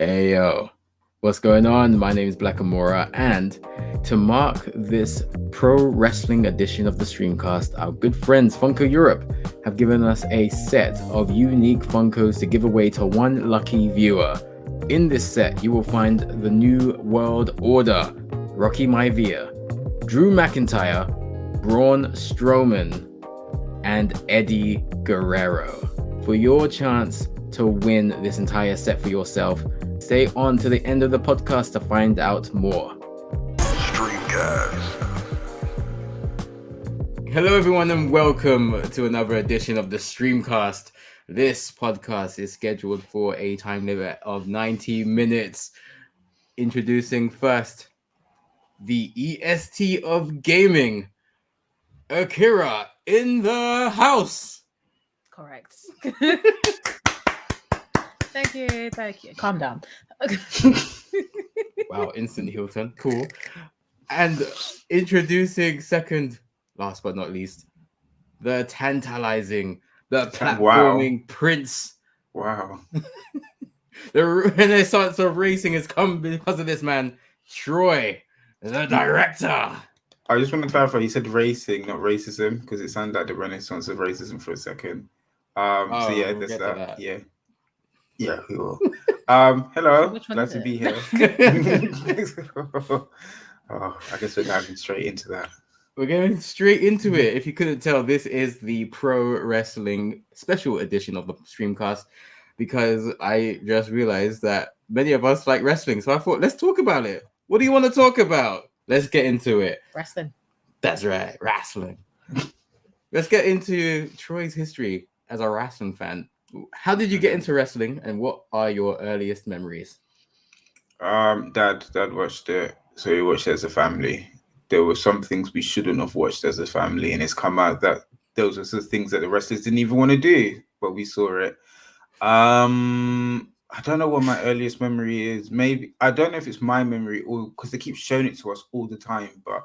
Hey yo, what's going on? My name is Blackamura, and to mark this pro wrestling edition of the Streamcast, our good friends Funko Europe have given us a set of unique Funkos to give away to one lucky viewer. In this set, you will find the New World Order, Rocky Maivia, Drew McIntyre, Braun Strowman, and Eddie Guerrero. For your chance to win this entire set for yourself, stay on to the end of the podcast to find out more. Streamcast. Hello, everyone, and welcome to another edition of the Streamcast. This podcast is scheduled for a time limit of 90 minutes. Introducing first, the EST of gaming, Akira in the house. Correct. Thank you. Calm down. Wow, instant heel turn. Cool. And introducing second, last but not least, the tantalizing, the platforming prince. Wow. The renaissance of racing has come because of this man, Troy, the director. I just want to clarify, you said racing, not racism, because it sounded like the renaissance of racism for a second. So yeah, we'll there's that. Yeah, we will. Hello, glad to be here. I guess we're diving straight into that. We're going straight into it. If you couldn't tell, this is the pro wrestling special edition of the Streamcast, because I just realized that many of us like wrestling. So I thought, let's talk about it. What do you want to talk about? Let's get into it. Wrestling. That's right, wrestling. Let's get into Troy's history as a wrestling fan. How did you get into wrestling, and what are your earliest memories? Dad watched it, so we watched it as a family. There were some things we shouldn't have watched as a family, and it's come out that those were the things that the wrestlers didn't even want to do, but we saw it. I don't know what my earliest memory is. Maybe I don't know if it's my memory or because they keep showing it to us all the time. But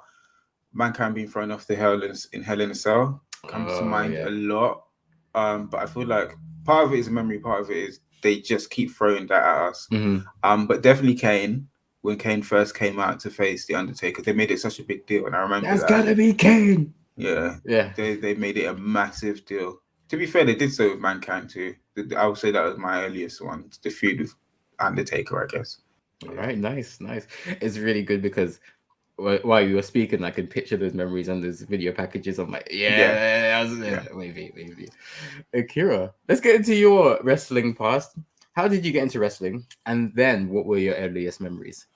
Mankind being thrown off the Hell in a Cell comes to mind a lot. But I feel like part of it is a memory, part of it is they just keep throwing that at us. Mm-hmm. But definitely Kane, when Kane first came out to face The Undertaker, they made it such a big deal. And I remember that's gotta be Kane. Yeah. They made it a massive deal. To be fair, they did so with Mankind too. I would say that was my earliest one, the feud with Undertaker, I guess. All right, nice. It's really good because while you were speaking, I could picture those memories and those video packages. I'm like, maybe. Akira, let's get into your wrestling past. How did you get into wrestling? And then what were your earliest memories?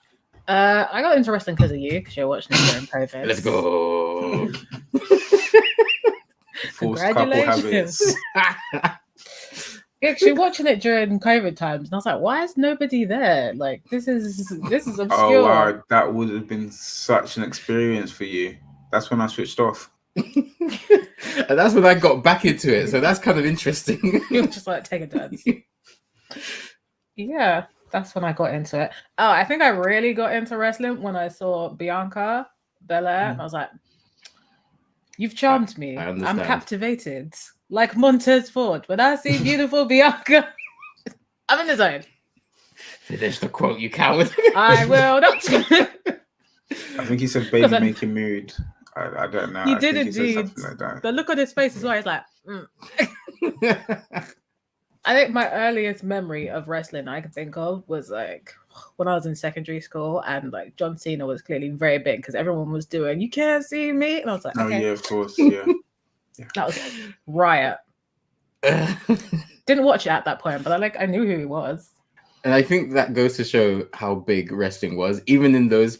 I got into wrestling because of you, because you're watching it during COVID. Let's go. Congratulations. Actually watching it during COVID times, and I was like, why is nobody there? Like, this is obscure. Oh wow, that would have been such an experience for you. That's when I switched off. And that's when I got back into it. So that's kind of interesting. You're just like, take a dance. Yeah, that's when I got into it. Oh, I think I really got into wrestling when I saw Bianca Belair. And I was like, you've charmed me. I'm captivated. Like Montez Ford. When I see beautiful Bianca, I'm in the zone. Finish the quote, you coward. I will not. I think he said baby making mood. I don't know. He did indeed. Like that. The look on his face as well, he's like, I think my earliest memory of wrestling I can think of was like when I was in secondary school, and like John Cena was clearly very big because everyone was doing, you can't see me. And I was like, okay. Oh yeah, of course, yeah. That was riot. Didn't watch it at that point, but I knew who he was. And I think that goes to show how big wrestling was, even in those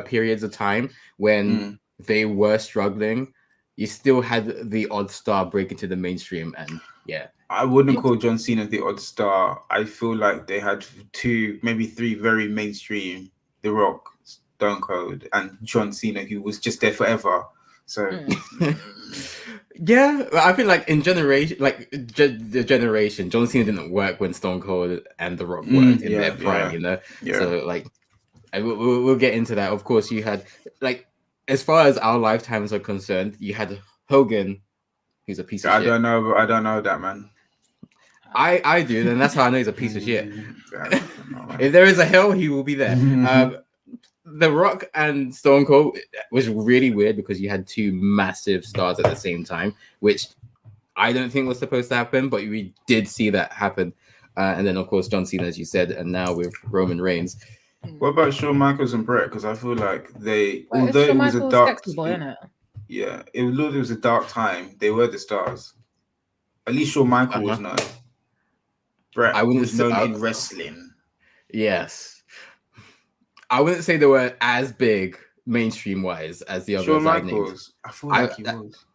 periods of time when they were struggling. You still had the odd star break into the mainstream, and yeah. I wouldn't call John Cena the odd star. I feel like they had 2, maybe 3 very mainstream: The Rock, Stone Cold, and John Cena, who was just there forever. So. Yeah, I feel like in generation, the generation, John Cena didn't work when Stone Cold and The Rock worked in their prime, you know. Yeah. So like, we'll get into that. Of course, you had like, as far as our lifetimes are concerned, you had Hogan, who's a piece of shit. I don't know that, man. I do, then that's how I know he's a piece of shit. If there is a hell, he will be there. The Rock and Stone Cold was really weird because you had two massive stars at the same time, which I don't think was supposed to happen, but we did see that happen. And then, of course, John Cena, as you said, and now with Roman Reigns. What about Shawn Michaels and Brett? Because I feel like although it was a dark, yeah, it was a dark time. They were the stars. At least Shawn Michaels was known. Brett was known in wrestling. Yes, I wouldn't say they were as big mainstream wise as the others. Shawn Michaels, I feel like he was.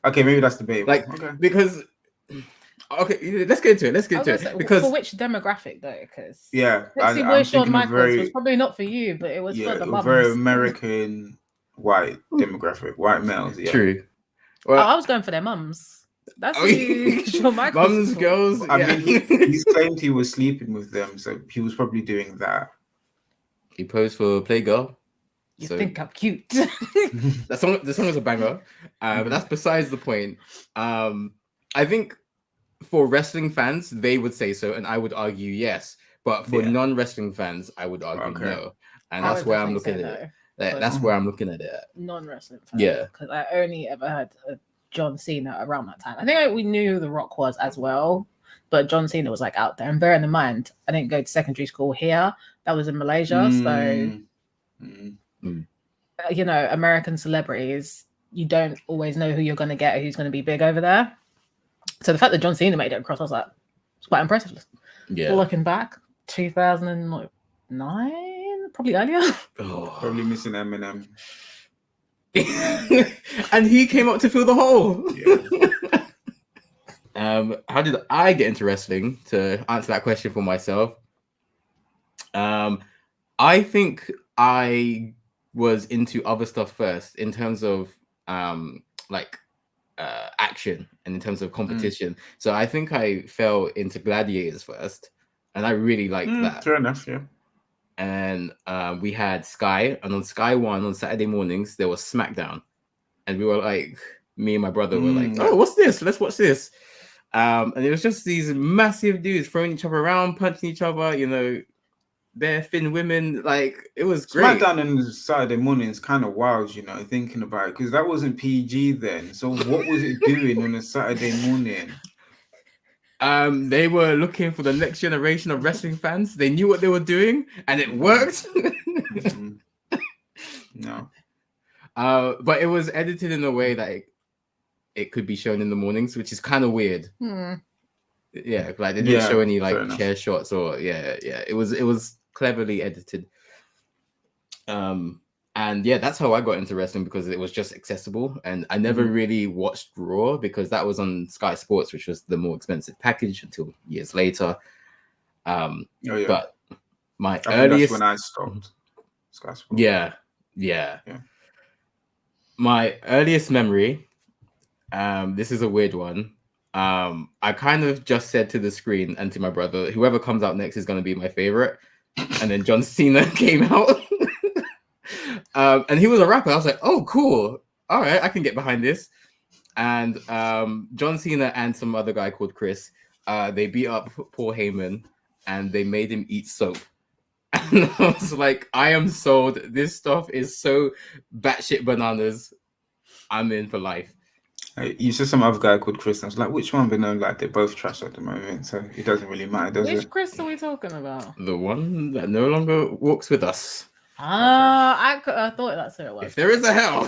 Okay, maybe that's debatable. Because. Okay, let's get into it. Because for which demographic though? Because Sexy Boy Shawn Michaels was probably not for you, but it was for the mums. Very American white demographic, white males. Yeah, true. Well, I was going for their mums. That's Shawn Michaels. Mums, girls. I mean, he claimed he was sleeping with them, so he was probably doing that. He posed for Playgirl. You think I'm cute? The song is a banger, but that's besides the point. I think. For wrestling fans, they would say so, and I would argue yes. But for non-wrestling fans, I would argue no. And that's where I'm looking at it. That's where I'm looking at it. Non-wrestling fans. Yeah. Because I only ever had John Cena around that time. I think we knew who The Rock was as well, but John Cena was like out there. And bearing in mind, I didn't go to secondary school here. That was in Malaysia. You know, American celebrities, you don't always know who you're going to get, who's going to be big over there. So the fact that John Cena made it across, I was like, it's quite impressive. Yeah. Looking back, 2009, probably earlier. Probably missing Eminem. And he came up to fill the hole. Yeah. How did I get into wrestling? To answer that question for myself, I think I was into other stuff first in terms of action and in terms of competition. So I think I fell into Gladiators first, and I really liked that. Fair enough, yeah. And we had Sky, and on Sky 1 on Saturday mornings there was SmackDown, and we were like, me and my brother were like, oh, what's this? Let's watch this. And it was just these massive dudes throwing each other around, punching each other, you know, bare thin women. Like, it was great. SmackDown on Saturday morning is kind of wild, you know, thinking about it, because that wasn't PG then. So what was it doing on a Saturday morning? They were looking for the next generation of wrestling fans. They knew what they were doing, and it worked. No. But it was edited in a way that it could be shown in the mornings, which is kind of weird. Yeah, like they didn't show any like chair shots or It was cleverly edited. And yeah, that's how I got into wrestling, because it was just accessible, and I never really watched Raw because that was on Sky Sports, which was the more expensive package until years later. But my earliest, that's when I stopped Sky Sports. Yeah. My earliest memory, this is a weird one. I kind of just said to the screen and to my brother, whoever comes out next is going to be my favorite. And then John Cena came out. And he was a rapper. I was like, oh, cool. All right, I can get behind this. And John Cena and some other guy called Chris, they beat up Paul Heyman and they made him eat soap. And I was like, I am sold. This stuff is so batshit bananas. I'm in for life. You said some other guy called Chris. I was like, which one? But no, like they're both trash at the moment, so it doesn't really matter, does it? Which Chris are we talking about? The one that no longer walks with us. I thought that's who it was. If there is a hell.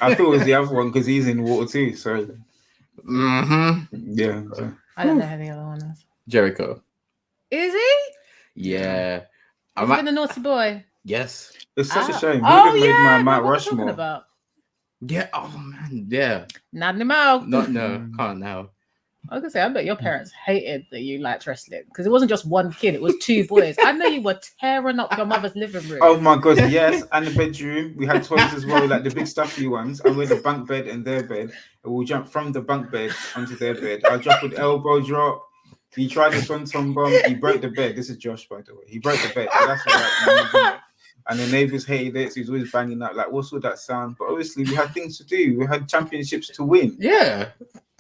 I thought it was the other one because he's in water too. So yeah. So. I don't know who the other one is. Jericho. Is he? Yeah. He's been a naughty boy. Yes. It's such a shame. He would have made my Mount Rushmore. About? Yeah. Oh man. Yeah. Not anymore. No. Can't now. I was gonna say, I bet your parents hated that you liked wrestling because it wasn't just one kid; it was two boys. I know you were tearing up your mother's living room. Oh my god, yes! And the bedroom, we had toys as well, like the big stuffy ones. And we had the bunk bed and their bed, and we'll jump from the bunk bed onto their bed. I'll drop with elbow drop. He tried the swanton bomb. He broke the bed. This is Josh, by the way. He broke the bed. But that's all right. And the neighbors hated it, so he was always banging out like, "What's all that sound?" But obviously, we had things to do. We had championships to win. Yeah.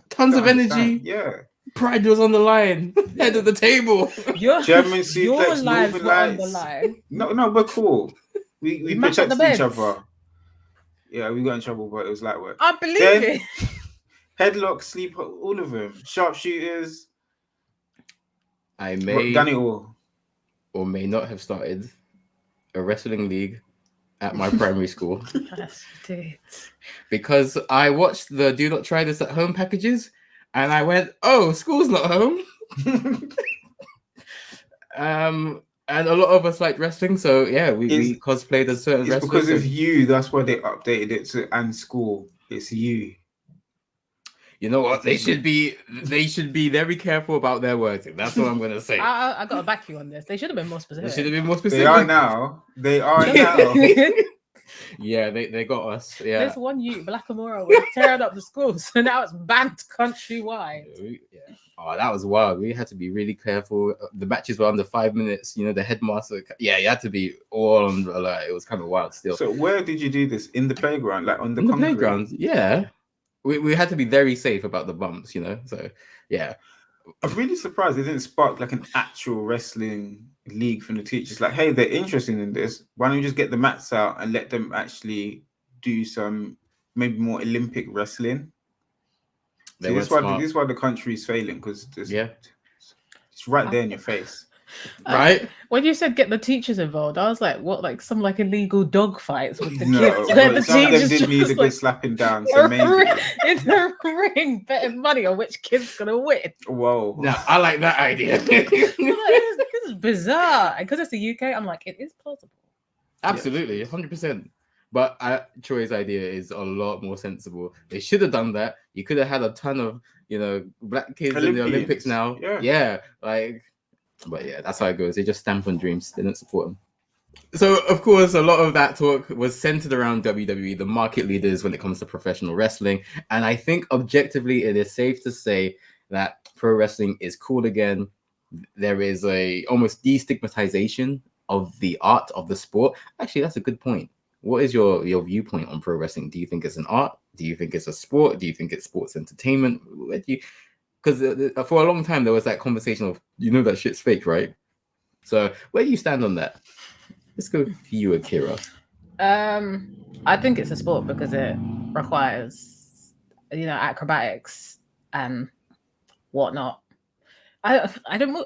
Tons of energy. Yeah. Pride was on the line. Head of the table. German suplex, lives Northern were on Lights. the line. No, we're cool. We protected each beds. other. Yeah, we got in trouble, but it was light work. I believe it. Headlock, sleep, all of them. Sharpshooters. I may done it all. Or may not have started a wrestling league at my primary school. Yes, you did. Because I watched the Do Not Try This at Home packages and I went, oh, school's not home. And a lot of us liked wrestling, so yeah, we cosplayed as certain wrestlers. It's because of you, that's why they updated it to and school. It's you. You know what? They should be very careful about their wording. That's what I'm gonna say. I gotta back you on this. They should have been more specific. They should have been more specific. They are now. Yeah, they got us. Yeah. There's one Blackamura was tearing up the schools, so now it's banned countrywide. Yeah. Oh, that was wild. We had to be really careful. The matches were under 5 minutes. You know, the headmaster. Yeah, you had to be all on the alert. It was kind of wild still. So where did you do this? In the playground, like on the playground? Yeah. We had to be very safe about the bumps, you know. So yeah. I'm really surprised they didn't spark like an actual wrestling league from the teachers. Like, hey, they're interested in this. Why don't you just get the mats out and let them do some maybe more Olympic wrestling? See, this is why the country is failing, because it's right there in your face. Right? When you said get the teachers involved, I was like, what, like some like illegal dog fights with the kids? The some of them did need a good slapping down. So maybe in the ring, betting money on which kid's gonna win. Whoa! No, I like that idea. This is bizarre, and because it's the UK, I'm like, it is plausible. Absolutely, 100%. But Troy's idea is a lot more sensible. They should have done that. You could have had a ton of, black kids in the Olympics now. Yeah, but yeah, that's how it goes. They just stamp on dreams. They don't support them. So, of course, a lot of that talk was centered around WWE, the market leaders when it comes to professional wrestling. And I think objectively, it is safe to say that pro wrestling is cool again. There is a almost destigmatization of the art of the sport. Actually, that's a good point. What is your viewpoint on pro wrestling? Do you think it's an art? Do you think it's a sport? Do you think it's sports entertainment? Because for a long time, there was that conversation of, that shit's fake, right? So where do you stand on that? Let's go for you, Akira. I think it's a sport because it requires, acrobatics and whatnot. I don't know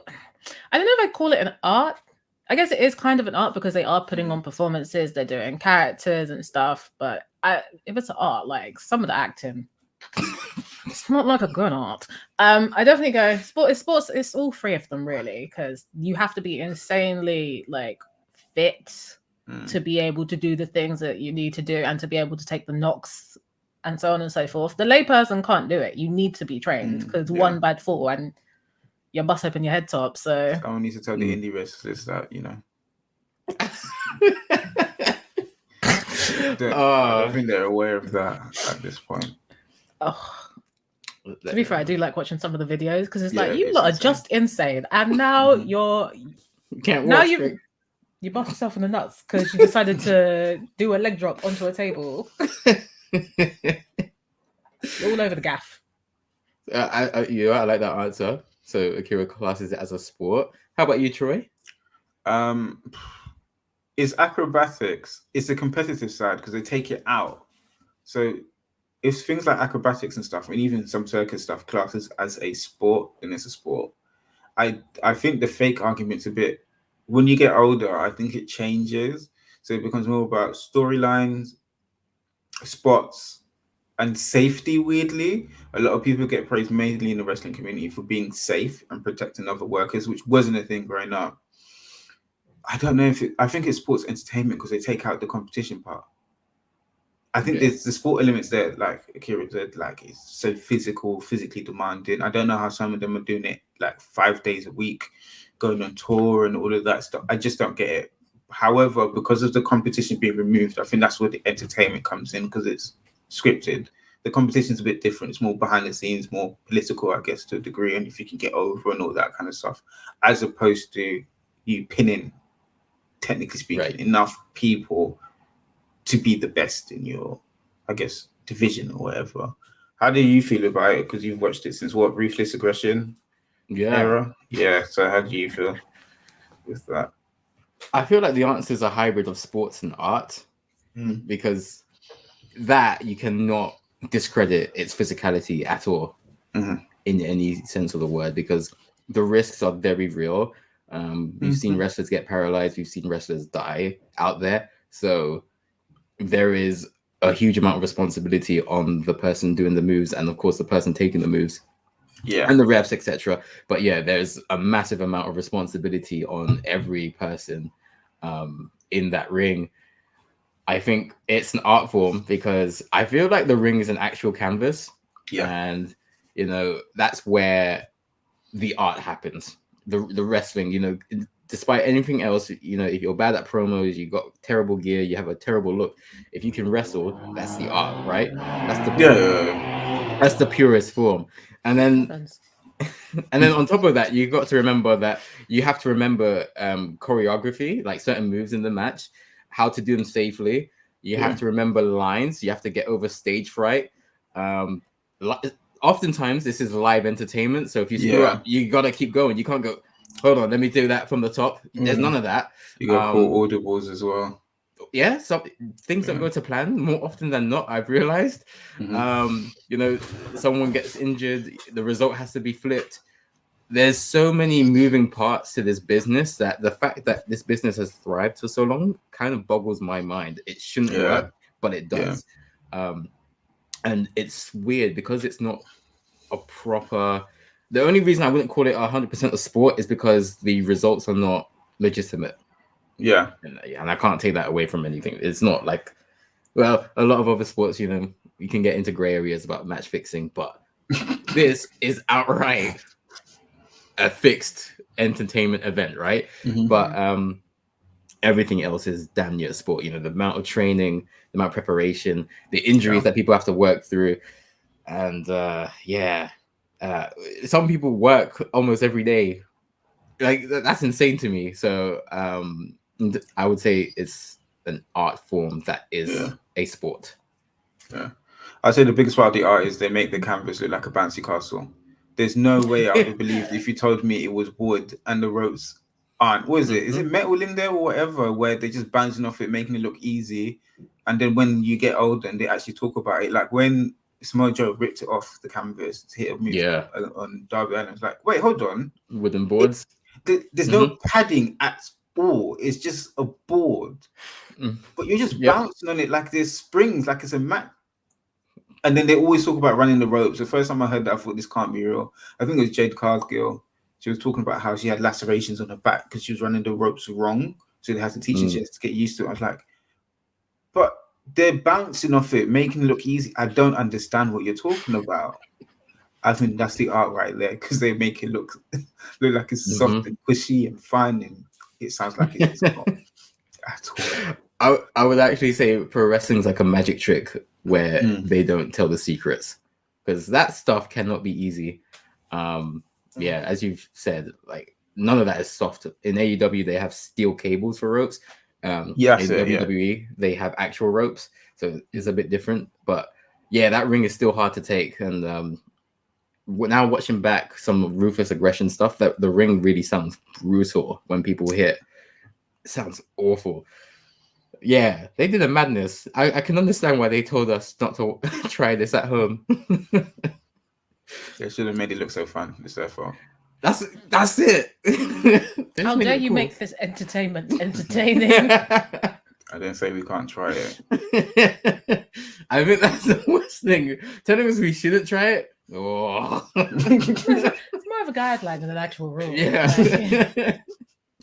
if I call it an art. I guess it is kind of an art because they are putting on performances, they're doing characters and stuff. But if it's an art, like some of the acting, it's not like a good art. I definitely go sports. It's all three of them really, because you have to be insanely fit to be able to do the things that you need to do and to be able to take the knocks and so on and so forth. The layperson can't do it. You need to be trained because one bad fall and your bust open your head top. So someone needs to tell the indie wrestlers that, I don't think they're aware of that at this point. Oh, to be fair, I do like watching some of the videos because it's like you lot are just insane, and now you can't watch. Now you bust yourself in the nuts because you decided to do a leg drop onto a table. All over the gaff. I like that answer. So Akira classes it as a sport. How about you, Troy? It's acrobatics. It's the competitive side because they take it out. So if things like acrobatics and stuff, and even some circus stuff, classes as a sport, then it's a sport. I think the fake argument's a bit. When you get older, I think it changes. So it becomes more about storylines, spots, and safety. Weirdly, a lot of people get praised mainly in the wrestling community for being safe and protecting other workers, which wasn't a thing growing up. I don't know I think it's sports entertainment because they take out the competition part. I think there's the sport elements there, like Akira said, it's so physically demanding. I don't know how some of them are doing it 5 days a week, going on tour and all of that stuff. I just don't get it. However, because of the competition being removed, I think that's where the entertainment comes in because it's scripted. The competition's a bit different. It's more behind the scenes, more political, I guess, to a degree, and if you can get over and all that kind of stuff, as opposed to you pinning, technically speaking, enough people to be the best in your, I guess, division or whatever. How do you feel about it? Because you've watched it since what, Ruthless Aggression era? Yeah. So how do you feel with that? I feel like the answer is a hybrid of sports and art, because that you cannot discredit its physicality at all in any sense of the word, because the risks are very real. We've seen wrestlers get paralyzed. We've seen wrestlers die out there. So there is a huge amount of responsibility on the person doing the moves, and of course the person taking the moves, and the refs, etc. But yeah, there's a massive amount of responsibility on every person in that ring. I think it's an art form because I feel like the ring is an actual canvas, and you know that's where the art happens. The wrestling, you know, despite anything else, you know, if you're bad at promos, you got terrible gear, you have a terrible look. If you can wrestle, that's the art, right? That's the that's the purest form. And then on top of that, you got to remember that you have to remember choreography, like certain moves in the match, how to do them safely. You have to remember lines. You have to get over stage fright. Oftentimes, this is live entertainment. So if you screw up, you got to keep going. You can't go, hold on, let me do that from the top. There's none of that. You got call audibles as well. Yeah, some things don't go to plan more often than not, I've realized. You know, someone gets injured, the result has to be flipped. There's so many moving parts to this business that the fact that this business has thrived for so long kind of boggles my mind. It shouldn't work, but it does. And it's weird because it's not a proper... The only reason I wouldn't call it 100% a sport is because the results are not legitimate. And I can't take that away from anything. It's not like, well, a lot of other sports, you know, you can get into gray areas about match fixing, but this is outright a fixed entertainment event, right? But everything else is damn near a sport. You know, the amount of training, the amount of preparation, the injuries that people have to work through, and some people work almost every day. Like that's insane to me. So I would say it's an art form that is a sport. I'd say the biggest part of the art is they make the canvas look like a bouncy castle. There's no way I would have believed if you told me it was wood and the ropes aren't. What is it? Is it metal in there or whatever, where they're just bouncing off it, making it look easy? And then when you get older and they actually talk about it, like when Samoa Joe ripped it off the canvas to hit a move on Darby Allin, it's like, wait, hold on. Wooden boards. There's no padding at all. It's just a board. But you're just bouncing on it like there's springs, like it's a mat. And then they always talk about running the ropes. The first time I heard that, I thought this can't be real. I think it was Jade Cargill. She was talking about how she had lacerations on her back because she was running the ropes wrong. So they had to teach her just to get used to it. I was like, but they're bouncing off it, making it look easy. I don't understand what you're talking about. I think that's the art right there because they make it look like it's soft and cushy and fun, and it sounds like it's not at all. I would actually say pro wrestling is like a magic trick where they don't tell the secrets, because that stuff cannot be easy. As you've said, like none of that is soft. In AEW, they have steel cables for ropes. In WWE, they have actual ropes, so it's a bit different. But yeah, that ring is still hard to take. And now watching back some Ruthless Aggression stuff, that the ring really sounds brutal when people hit. It sounds awful. Yeah, they did a madness. I can understand why they told us not to try this at home. They should have made it look so fun. It's their fault. That's it. How dare you make this entertainment entertaining? I didn't say we can't try it. I think that's the worst thing. Telling us we shouldn't try it. Oh. It's more of a guideline than an actual rule. Yeah.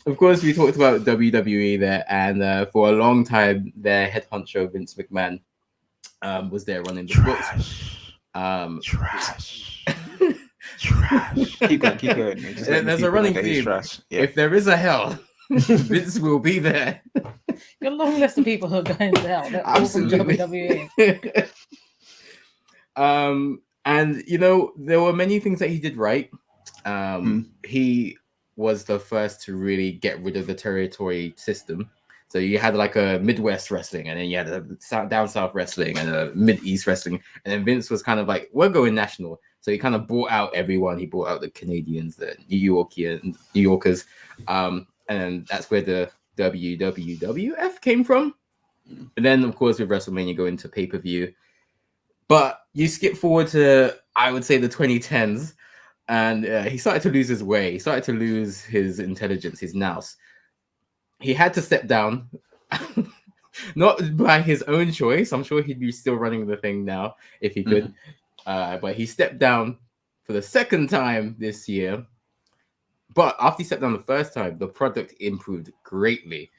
Of course, we talked about WWE there, and for a long time, their head honcho Vince McMahon was there running the books. Trash. Keep going. There's a running theme. If there is a hell, Vince will be there. Got a long list of people who are going to hell. They're all from WWE. And you know, there were many things that he did right. He was the first to really get rid of the territory system. So you had like a Midwest wrestling, and then you had a down south wrestling and a Mid East wrestling, and then Vince was kind of like, we're going national. So he kind of brought out everyone. He brought out the Canadians, the New Yorkers, and that's where the WWF came from. And then, of course, with WrestleMania going to pay-per-view. But you skip forward to, I would say, the 2010s, and he started to lose his way. He started to lose his intelligence, his nous. He had to step down, not by his own choice. I'm sure he'd be still running the thing now if he could. But he stepped down for the second time this year. But after he stepped down the first time, the product improved greatly.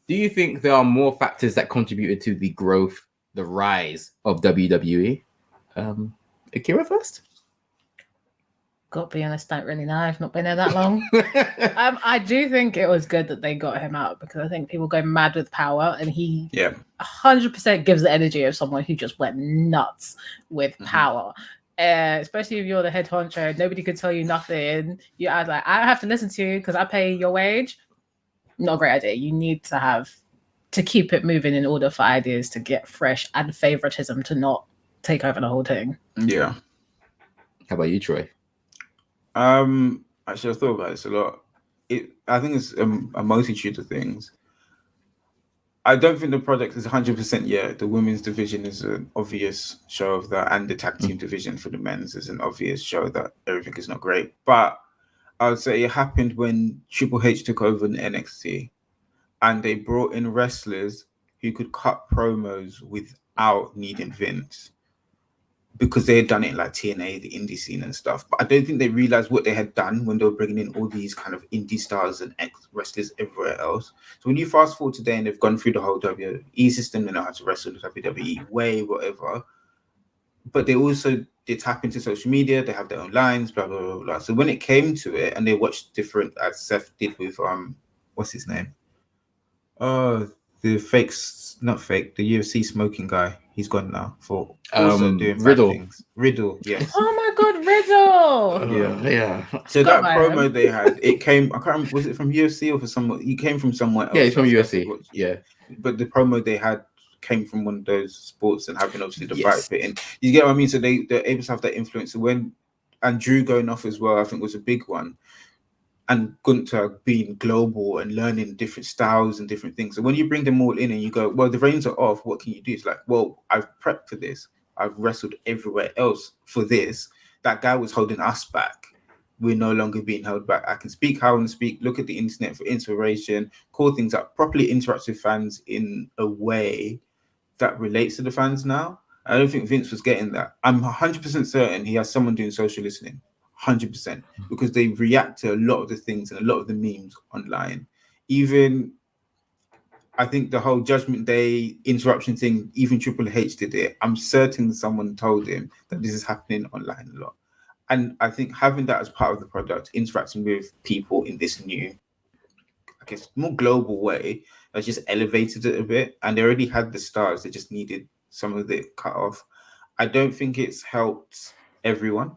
Do you think there are more factors that contributed to the growth, the rise of WWE? Akira first? Got to be honest, don't really know. I've not been there that long. I do think it was good that they got him out, because I think people go mad with power, and he 100% gives the energy of someone who just went nuts with power. Especially if you're the head honcho, nobody could tell you nothing. You act like, I have to listen to you because I pay your wage. Not a great idea. You need to keep it moving in order for ideas to get fresh and favoritism to not take over the whole thing. Yeah. How about you, Troy? Actually, I thought about this a lot. I think it's a multitude of things. I don't think the product is 100% yet. The women's division is an obvious show of that, and the tag team division for the men's is an obvious show that everything is not great. But I would say it happened when Triple H took over in NXT, and they brought in wrestlers who could cut promos without needing Vince, because they had done it in like TNA, the indie scene and stuff. But I don't think they realized what they had done when they were bringing in all these kind of indie stars and ex-wrestlers everywhere else. So when you fast forward today and they've gone through the whole WWE system, they know how to wrestle the WWE way, whatever. But they tap into social media, they have their own lines, blah, blah, blah, blah. So when it came to it, and they watched different, as Seth did with, what's his name? The the UFC smoking guy. He's gone now for also doing Riddle. bad things. Riddle, yes. Oh my God, Riddle! Yeah. So that promo they had, it came, I can't remember, was it from UFC or for someone? He came from somewhere else. Yeah, it's from UFC. Yeah. But the promo they had came from one of those sports, and having obviously the fight fit in. You get what I mean? So they're able to have that influence. So and Drew going off as well, I think was a big one. And Gunther being global and learning different styles and different things. So when you bring them all in and you go, well, the reins are off, what can you do? It's like, well, I've prepped for this. I've wrestled everywhere else for this. That guy was holding us back. We're no longer being held back. I can speak how I want to speak, look at the internet for inspiration, call things up, properly interact with fans in a way that relates to the fans now. I don't think Vince was getting that. I'm 100% certain he has someone doing social listening. 100%, because they react to a lot of the things and a lot of the memes online. Even I think the whole Judgment Day interruption thing, even Triple H did it. I'm certain someone told him that this is happening online a lot. And I think having that as part of the product, interacting with people in this new, I guess, more global way, has just elevated it a bit. And they already had the stars, they just needed some of it cut off. I don't think it's helped everyone.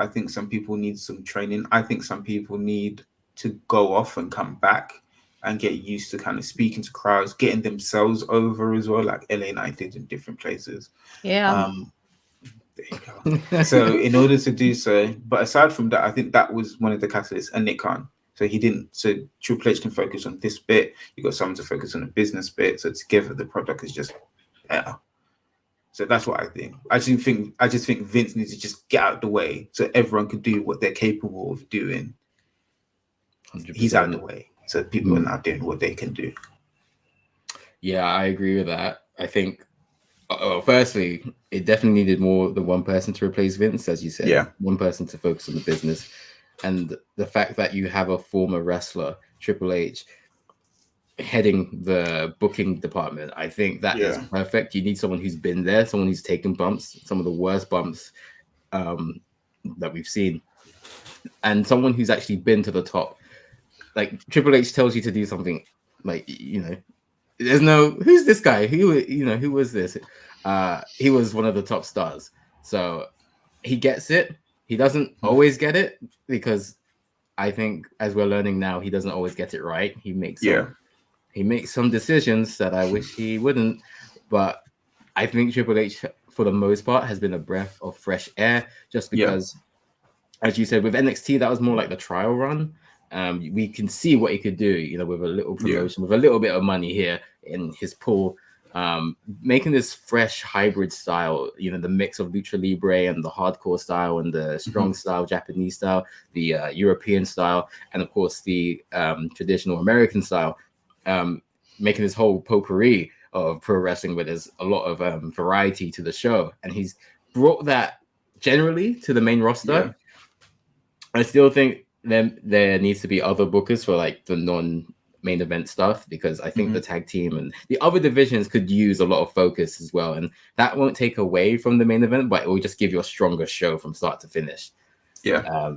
I think some people need some training. I think some people need to go off and come back and get used to kind of speaking to crowds, getting themselves over as well, like LA Knight did in different places. Yeah. There you go. So in order to do so, but aside from that, I think that was one of the catalysts, and Nick Khan. So Triple H can focus on this bit. You got someone to focus on the business bit. So together the product is just better. So that's what I think. I just think Vince needs to just get out of the way so everyone could do what they're capable of doing. 100%. He's out of the way, so people are now doing what they can do. Yeah, I agree with that. I think, firstly, it definitely needed more than one person to replace Vince, as you said. Yeah. One person to focus on the business. And the fact that you have a former wrestler, Triple H, heading the booking department, I think that is perfect. You need someone who's been there, someone who's taken bumps, some of the worst bumps that we've seen, and someone who's actually been to the top. Like Triple H tells you to do something, like, there's no, who's this guy? Who was this? He was one of the top stars, so he gets it. He doesn't always get it, because I think, as we're learning now, he doesn't always get it right. He makes he makes some decisions that I wish he wouldn't, but I think Triple H, for the most part, has been a breath of fresh air, just because, as you said, with NXT, that was more like the trial run. We can see what he could do, with a little promotion, with a little bit of money here in his pool, making this fresh hybrid style, the mix of lucha libre and the hardcore style and the strong style, Japanese style, the European style, and of course the traditional American style, making this whole potpourri of pro wrestling where there's a lot of variety to the show. And he's brought that generally to the main roster. Yeah. I still think there needs to be other bookers for like the non-main event stuff, because I think the tag team and the other divisions could use a lot of focus as well. And that won't take away from the main event, but it will just give you a stronger show from start to finish. Yeah.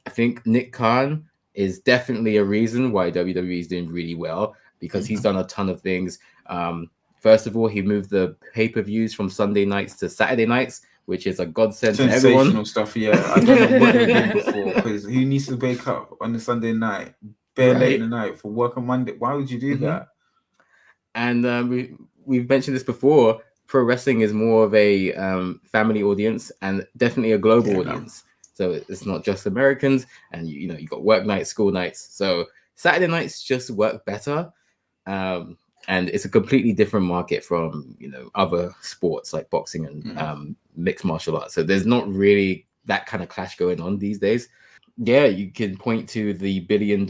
I think Nick Khan is definitely a reason why WWE is doing really well, because he's done a ton of things. First of all, he moved the pay-per-views from Sunday nights to Saturday nights, which is a godsend to everyone. Sensational stuff, yeah. I don't know what he did before, because who needs to wake up on a Sunday night, late in the night for work on Monday? Why would you do that? And we've mentioned this before. Pro wrestling is more of a family audience and definitely a global audience. So it's not just Americans, and you got work nights, school nights. So Saturday nights just work better. And it's a completely different market from, other sports like boxing and mixed martial arts. So there's not really that kind of clash going on these days. Yeah, you can point to the $1 billion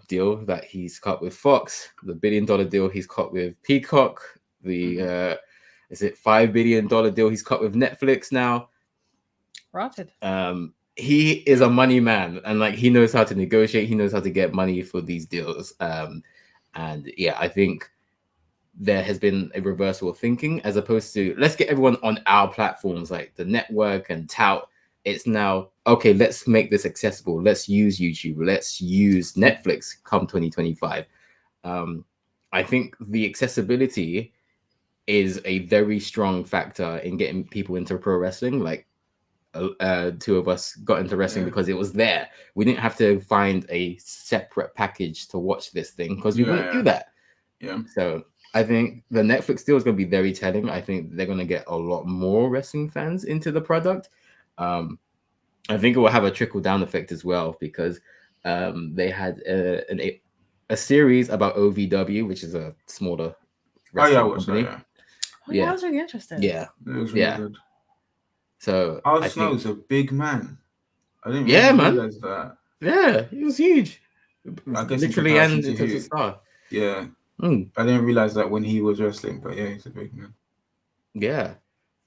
deal that he's cut with Fox, the $1 billion deal he's cut with Peacock, the is it $5 billion deal he's cut with Netflix now. Rotted. He is a money man, and like he knows how to negotiate. He knows how to get money for these deals. And yeah, I think there has been a reversal of thinking, as opposed to let's get everyone on our platforms like the network and tout. It's now, okay, let's make this accessible. Let's use YouTube. Let's use Netflix come 2025. I think the accessibility is a very strong factor in getting people into pro wrestling. Like two of us got into wrestling because it was there. We didn't have to find a separate package to watch this thing, because we wouldn't do that. Yeah. So I think the Netflix deal is going to be very telling. I think they're going to get a lot more wrestling fans into the product. I think it will have a trickle down effect as well, because they had a series about OVW, which is a smaller wrestling company. That was really interesting. Yeah, it was really good. So Al Snow's a big man. I didn't realize that. Yeah, he was huge. I guess literally and in terms of star. Yeah. I didn't realize that when he was wrestling, but yeah, he's a big man. Yeah.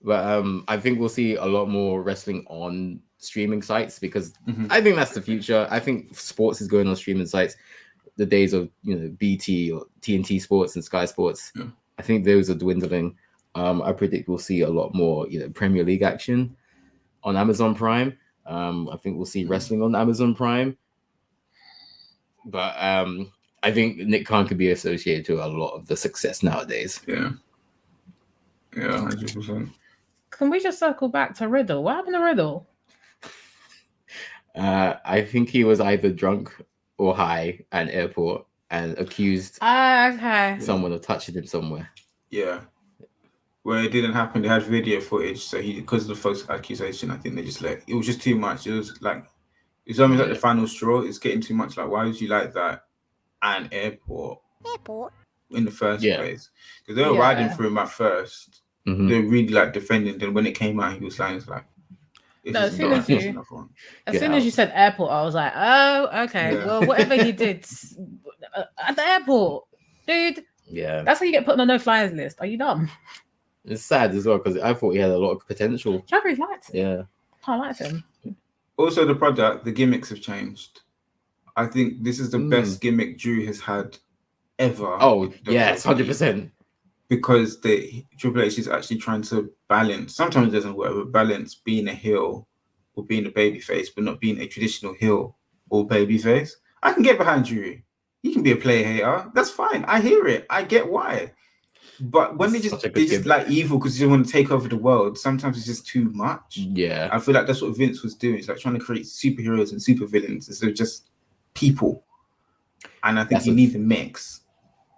But I think we'll see a lot more wrestling on streaming sites, because I think that's the future. I think sports is going on streaming sites. The days of BT or TNT Sports and Sky Sports, I think those are dwindling. I predict we'll see a lot more Premier League action on Amazon Prime. I think we'll see wrestling on Amazon Prime. But I think Nick Khan could be associated to a lot of the success nowadays. Yeah, 100%. Can we just circle back to Riddle? What happened to Riddle? I think he was either drunk or high at an airport and accused someone of touching him somewhere. Yeah. Where it didn't happen, they had video footage. So because of the false accusation, I think they just it was just too much. It was like, it's almost like the final straw. It's getting too much. Like, why would you like that at an airport in the first place? Because they were riding for him at first. They were really like defending. Then when it came out, he was like, as soon as you said airport, I was like, oh, okay. Yeah. Well, whatever he did at the airport, dude. Yeah. That's how you get put on a no-flyers list. Are you dumb? It's sad as well, because I thought he had a lot of potential. Jeffrey liked him. Yeah. I liked him. Also, the product, the gimmicks have changed. I think this is the best gimmick Drew has had ever. Oh, yes, 100%. Because the Triple H is actually trying to balance. Sometimes it doesn't work, but balance being a heel or being a babyface, but not being a traditional heel or babyface. I can get behind Drew. He can be a player hater. That's fine. I hear it. I get why. But when they just like evil because they want to take over the world, sometimes it's just too much. Yeah. I feel like that's what Vince was doing. It's like trying to create superheroes and supervillains instead of just people. And I think you need the mix.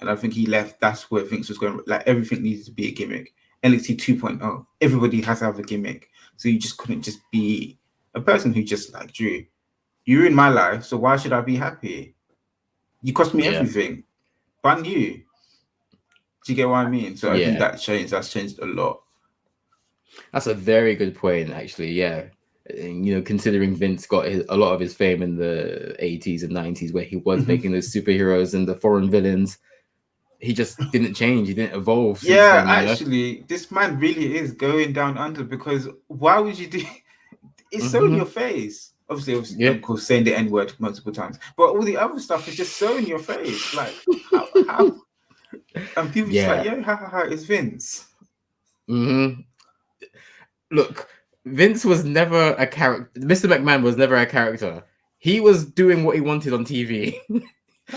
and I think he left. That's where things was going. Like everything needed to be a gimmick. NXT 2.0. Everybody has to have a gimmick. So you just couldn't just be a person who just like Drew. You're in my life, so why should I be happy? You cost me everything. Ban you. Do you get what I mean? So I think that changed. That's changed a lot. That's a very good point, actually. Yeah. You know, considering Vince got a lot of his fame in the 80s and 90s where he was making those superheroes and the foreign villains, he just didn't change. He didn't evolve. Yeah, actually, this man really is going down under, because why would you do... It's so in your face. Obviously, of course, saying the N-word multiple times. But all the other stuff is just so in your face. Like, how? And people just like, it's Vince. Look, Vince was never a character. Mr. McMahon was never a character. He was doing what he wanted on TV. He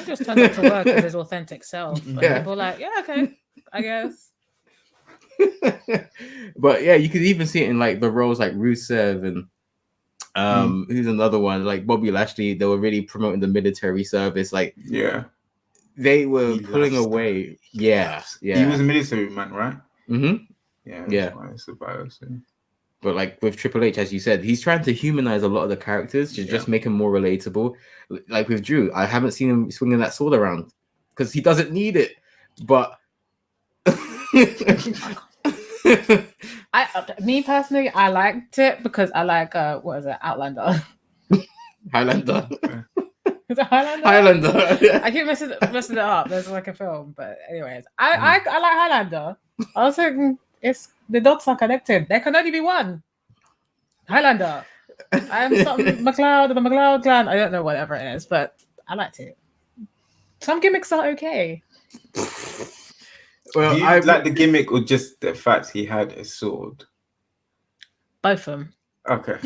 just turned up to work as his authentic self. And people were like, okay, I guess. But yeah, you could even see it in like the roles like Rusev and who's another one, like Bobby Lashley. They were really promoting the military service. Like, they were pulling away. He was a military man, right? That's But like with Triple H, as you said, he's trying to humanize a lot of the characters to just make them more relatable. Like with Drew, I haven't seen him swinging that sword around because he doesn't need it. But me personally, I liked it because I like what is it, Outlander? Highlander. Is it Highlander? Highlander. I keep messing it up. There's like a film, but anyways, I like Highlander. I was thinking the dots are connected. There can only be one. Highlander. I'm something McLeod of the McLeod clan. I don't know whatever it is, but I liked it. Some gimmicks are okay. Well, I like the gimmick or just the fact he had a sword. Both of them. Okay.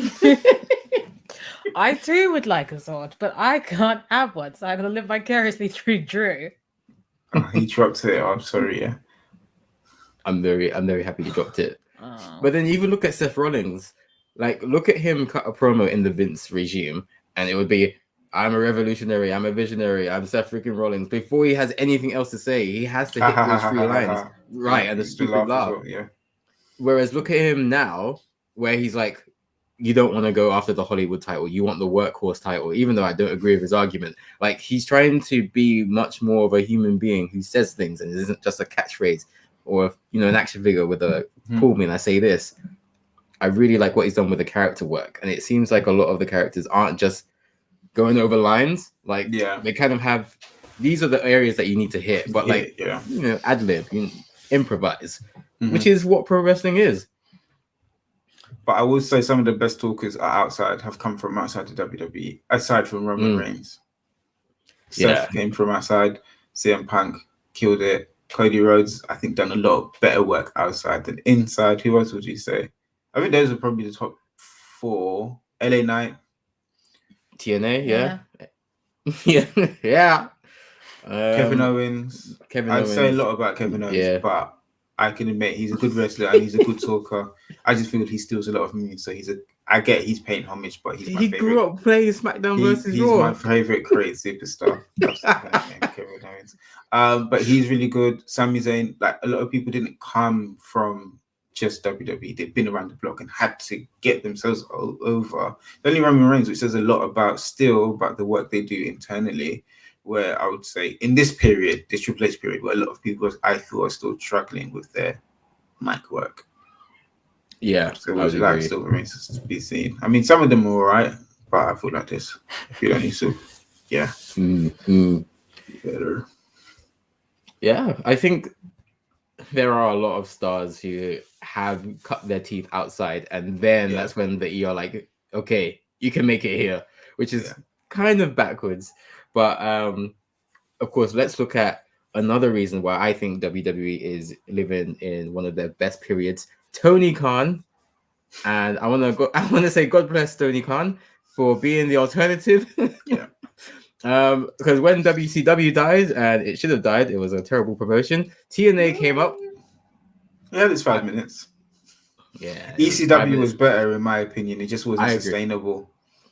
I too would like a sword, but I can't have one, so I'm gonna live vicariously through Drew. He dropped it. I'm sorry. Yeah. I'm very happy he dropped it. But then even look at Seth Rollins. Like, look at him cut a promo in the Vince regime, and it would be, I'm a revolutionary, I'm a visionary, I'm Seth freaking Rollins. Before he has anything else to say, he has to hit those 3 lines. Right, and the stupid laugh. Well, Whereas look at him now, where he's like, you don't want to go after the Hollywood title, you want the workhorse title, even though I don't agree with his argument. Like, he's trying to be much more of a human being who says things and isn't just a catchphrase or, you know, an action figure with a pull me and I say this. I really like what he's done with the character work. And it seems like a lot of the characters aren't just going over lines. Like, they kind of have, these are the areas that you need to hit, but you know, ad-lib, you improvise, which is what pro wrestling is. But I will say some of the best talkers have come from outside the WWE, aside from Roman Reigns. Seth came from outside. CM Punk killed it. Cody Rhodes, I think, done a lot better work outside than inside. Who else would you say? I think those are probably the top 4. LA Knight. TNA, yeah. Kevin Owens. I'd say a lot about Kevin Owens, but I can admit he's a good wrestler and he's a good talker. I just feel he steals a lot of moves, so I get he's paying homage, but he's my favorite. He grew up playing SmackDown versus Raw. He's my favorite create superstar. That's the kind of name, Kevin Owens. But he's really good. Sami Zayn, like a lot of people didn't come from just WWE. They've been around the block and had to get themselves over. Only Roman Reigns, which says a lot about the work they do internally, where I would say in this period, this Triple H period, where a lot of people I feel are still struggling with their mic work. Yeah, so that still remains to be seen. I mean, some of them are all right, but I feel like this. If you don't need to, better. Yeah, I think there are a lot of stars who have cut their teeth outside, and then that's when the are like, okay, you can make it here, which is kind of backwards. But of course, let's look at another reason why I think WWE is living in one of their best periods. Tony Khan, and I want to say God bless Tony Khan for being the alternative. Because when WCW died, and it should have died, it was a terrible promotion. TNA came up. Yeah, it's 5 minutes. Yeah, ECW was better in my opinion. It just wasn't sustainable.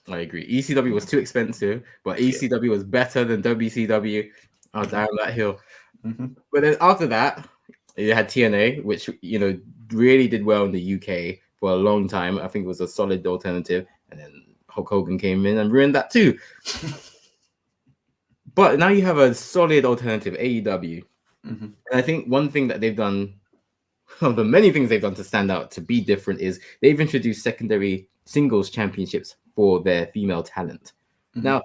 I agree. ECW was too expensive, but ECW was better than WCW. Oh, down that hill. But then after that, you had TNA, which really did well in the UK for a long time. I think it was a solid alternative, and then Hulk Hogan came in and ruined that too. But now you have a solid alternative, AEW. And I think one thing that they've done, one of the many things they've done to stand out, to be different, is they've introduced secondary singles championships for their female talent. Now,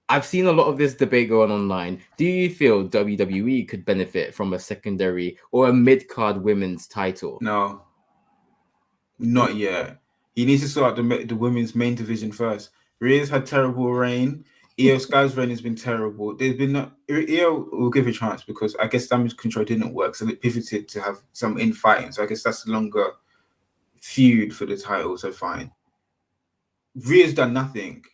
I've seen a lot of this debate going online. Do you feel WWE could benefit from a secondary or a mid-card women's title? No, not yet. He needs to sort out the women's main division first. Rhea's had terrible reign. Io Sky's reign has been terrible. There's been Io will give a chance because I guess Damage Control didn't work, so it pivoted to have some infighting. So I guess that's a longer feud for the title. So fine. Rhea's done nothing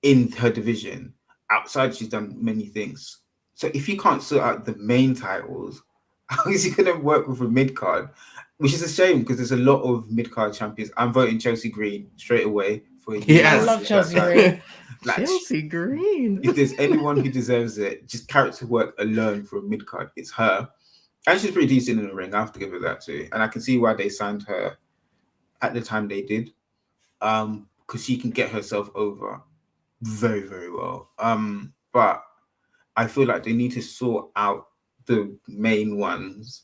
in her division. Outside, she's done many things. So if you can't sort out the main titles, how is he going to work with a mid card? Which is a shame because there's a lot of mid card champions. I'm voting Chelsea Green straight away for. I love Chelsea Green. Chelsea Green. If there's anyone who deserves it, just character work alone for a mid card, it's her. And she's pretty decent in the ring. I have to give her that too. And I can see why they signed her at the time they did, because she can get herself over very, very well. But I feel like they need to sort out the main ones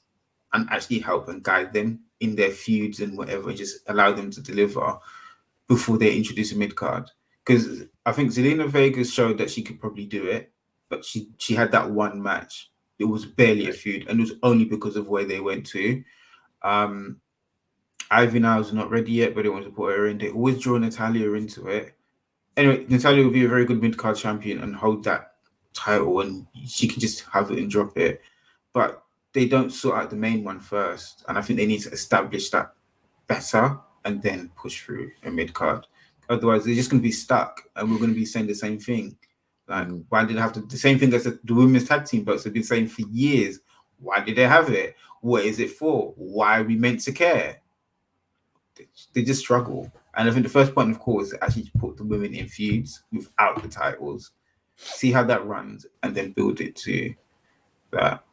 and actually help and guide them in their feuds and whatever, just allow them to deliver before they introduce a mid card. Because I think Zelina Vega's showed that she could probably do it, but she had that one match. It was barely a feud, and it was only because of where they went to. Ivy now is not ready yet, but they want to put her in. They always draw Natalia into it. Anyway, Natalia will be a very good mid-card champion and hold that title, and she can just have it and drop it. But they don't sort out the main one first, and I think they need to establish that better and then push through a mid-card. Otherwise, they're just going to be stuck, and we're going to be saying the same thing. Like, why did they have the same thing as the women's tag team belts have been saying for years? Why did they have it? What is it for? Why are we meant to care? They just struggle. And I think the first point of call is to actually put the women in feuds without the titles, see how that runs, and then build it to that.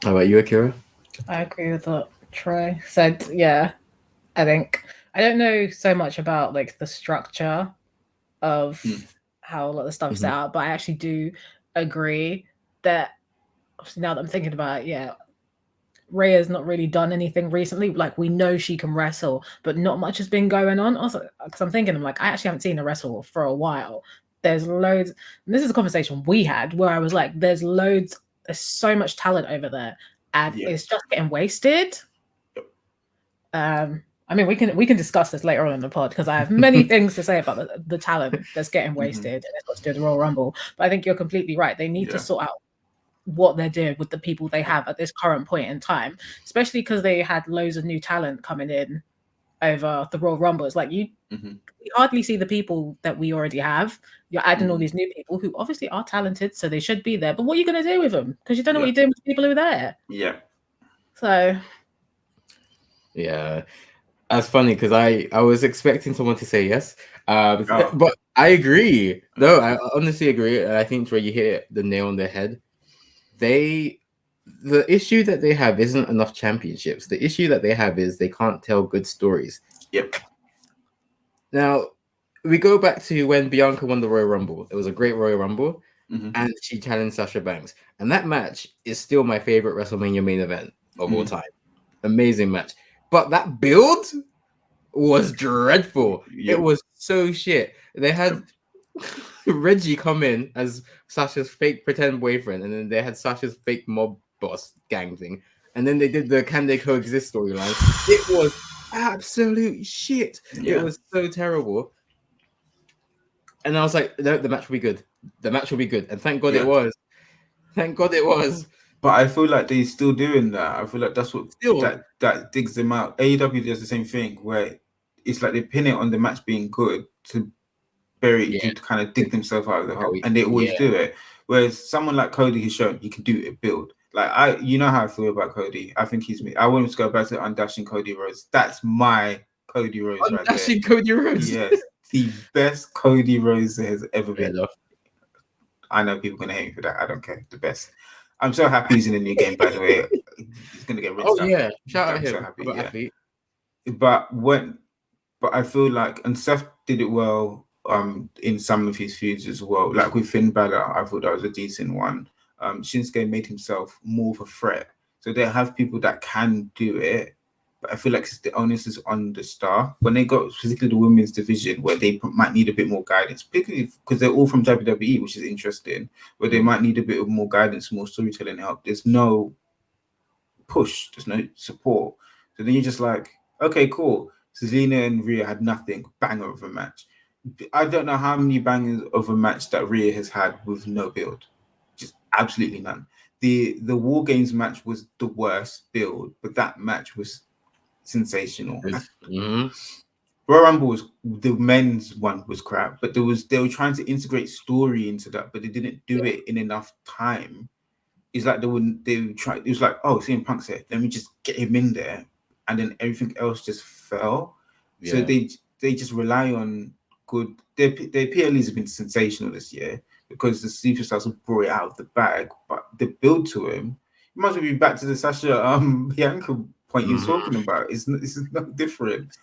How about you, Akira? I agree with what Troy said. Yeah, I think I don't know so much about like the structure of how a lot of stuff is set out, but I actually do agree that obviously now that I'm thinking about it, Rhea's not really done anything recently. Like, we know she can wrestle, but not much has been going on. Also, because I'm like, I actually haven't seen her wrestle for a while. There's loads, and this is a conversation we had where I was like, there's so much talent over there, and it's just getting wasted. I mean, we can discuss this later on in the pod because I have many things to say about the talent that's getting wasted, and it's got to do with the Royal Rumble. But I think you're completely right. They need to sort out what they're doing with the people they have at this current point in time, especially because they had loads of new talent coming in over the Royal Rumble. It's like you hardly see the people that we already have. You're adding all these new people who obviously are talented, so they should be there. But what are you going to do with them? Because you don't know what you're doing with the people who are there. Yeah. So. Yeah. That's funny because I was expecting someone to say yes. But I agree. No, I honestly agree. I think Troy, you hit the nail on the head. The issue that they have isn't enough championships. The issue that they have is they can't tell good stories. Yep. Now, we go back to when Bianca won the Royal Rumble. It was a great Royal Rumble, and she challenged Sasha Banks. And that match is still my favorite WrestleMania main event of all time. Amazing match. But that build was dreadful. Yep. It was so shit. They had Reggie come in as Sasha's fake pretend boyfriend, and then they had Sasha's fake mob boss gang thing, and then they did the Can They Coexist storyline. It was absolute shit. It was so terrible. And I was like, the match will be good. The match will be good. And thank God it was. Thank God it was. But I feel like they're still doing that. I feel like that's what that digs them out. AEW does the same thing where it's like they pin it on the match being good to bury to kind of dig themselves out of the hole, and they always do it. Whereas someone like Cody has shown he can do it build. Like you know how I feel about Cody. I think I want him to go back to Undashing Cody Rhodes. That's my Cody Rhodes right there. Undashing Cody Rhodes. Yes, the best Cody Rhodes there has ever been. I know people are gonna hate me for that. I don't care. The best. I'm so happy he's in the new game, by the way. He's gonna get rich. Yeah, shout out him. So happy, Athlete. But I feel like, and Seth did it well in some of his feuds as well. Like with Finn Balor, I thought that was a decent one. Shinsuke made himself more of a threat. So they have people that can do it, but I feel like the onus is on the star. When they got particularly the women's division, where they might need a bit more guidance, particularly because they're all from WWE, which is interesting, where they might need a bit of more guidance, more storytelling help. There's no push, there's no support. So then you're just like, okay, cool. Zelina and Rhea had nothing, banger of a match. I don't know how many bangers of a match that Rhea has had with no build. Just absolutely none. The War Games match was the worst build, but that match was sensational. Mm-hmm. Royal Rumble was, the men's one was crap, but they were trying to integrate story into that, but they didn't do it in enough time. It's like they would try. It was like, oh, CM Punk said, let me just get him in there, and then everything else just fell. Yeah. So they just rely on good. Their PLEs have been sensational this year because the superstars have brought it out of the bag, but the build to him, you might as well be back to the Sasha Bianca point you're talking about. This is not different.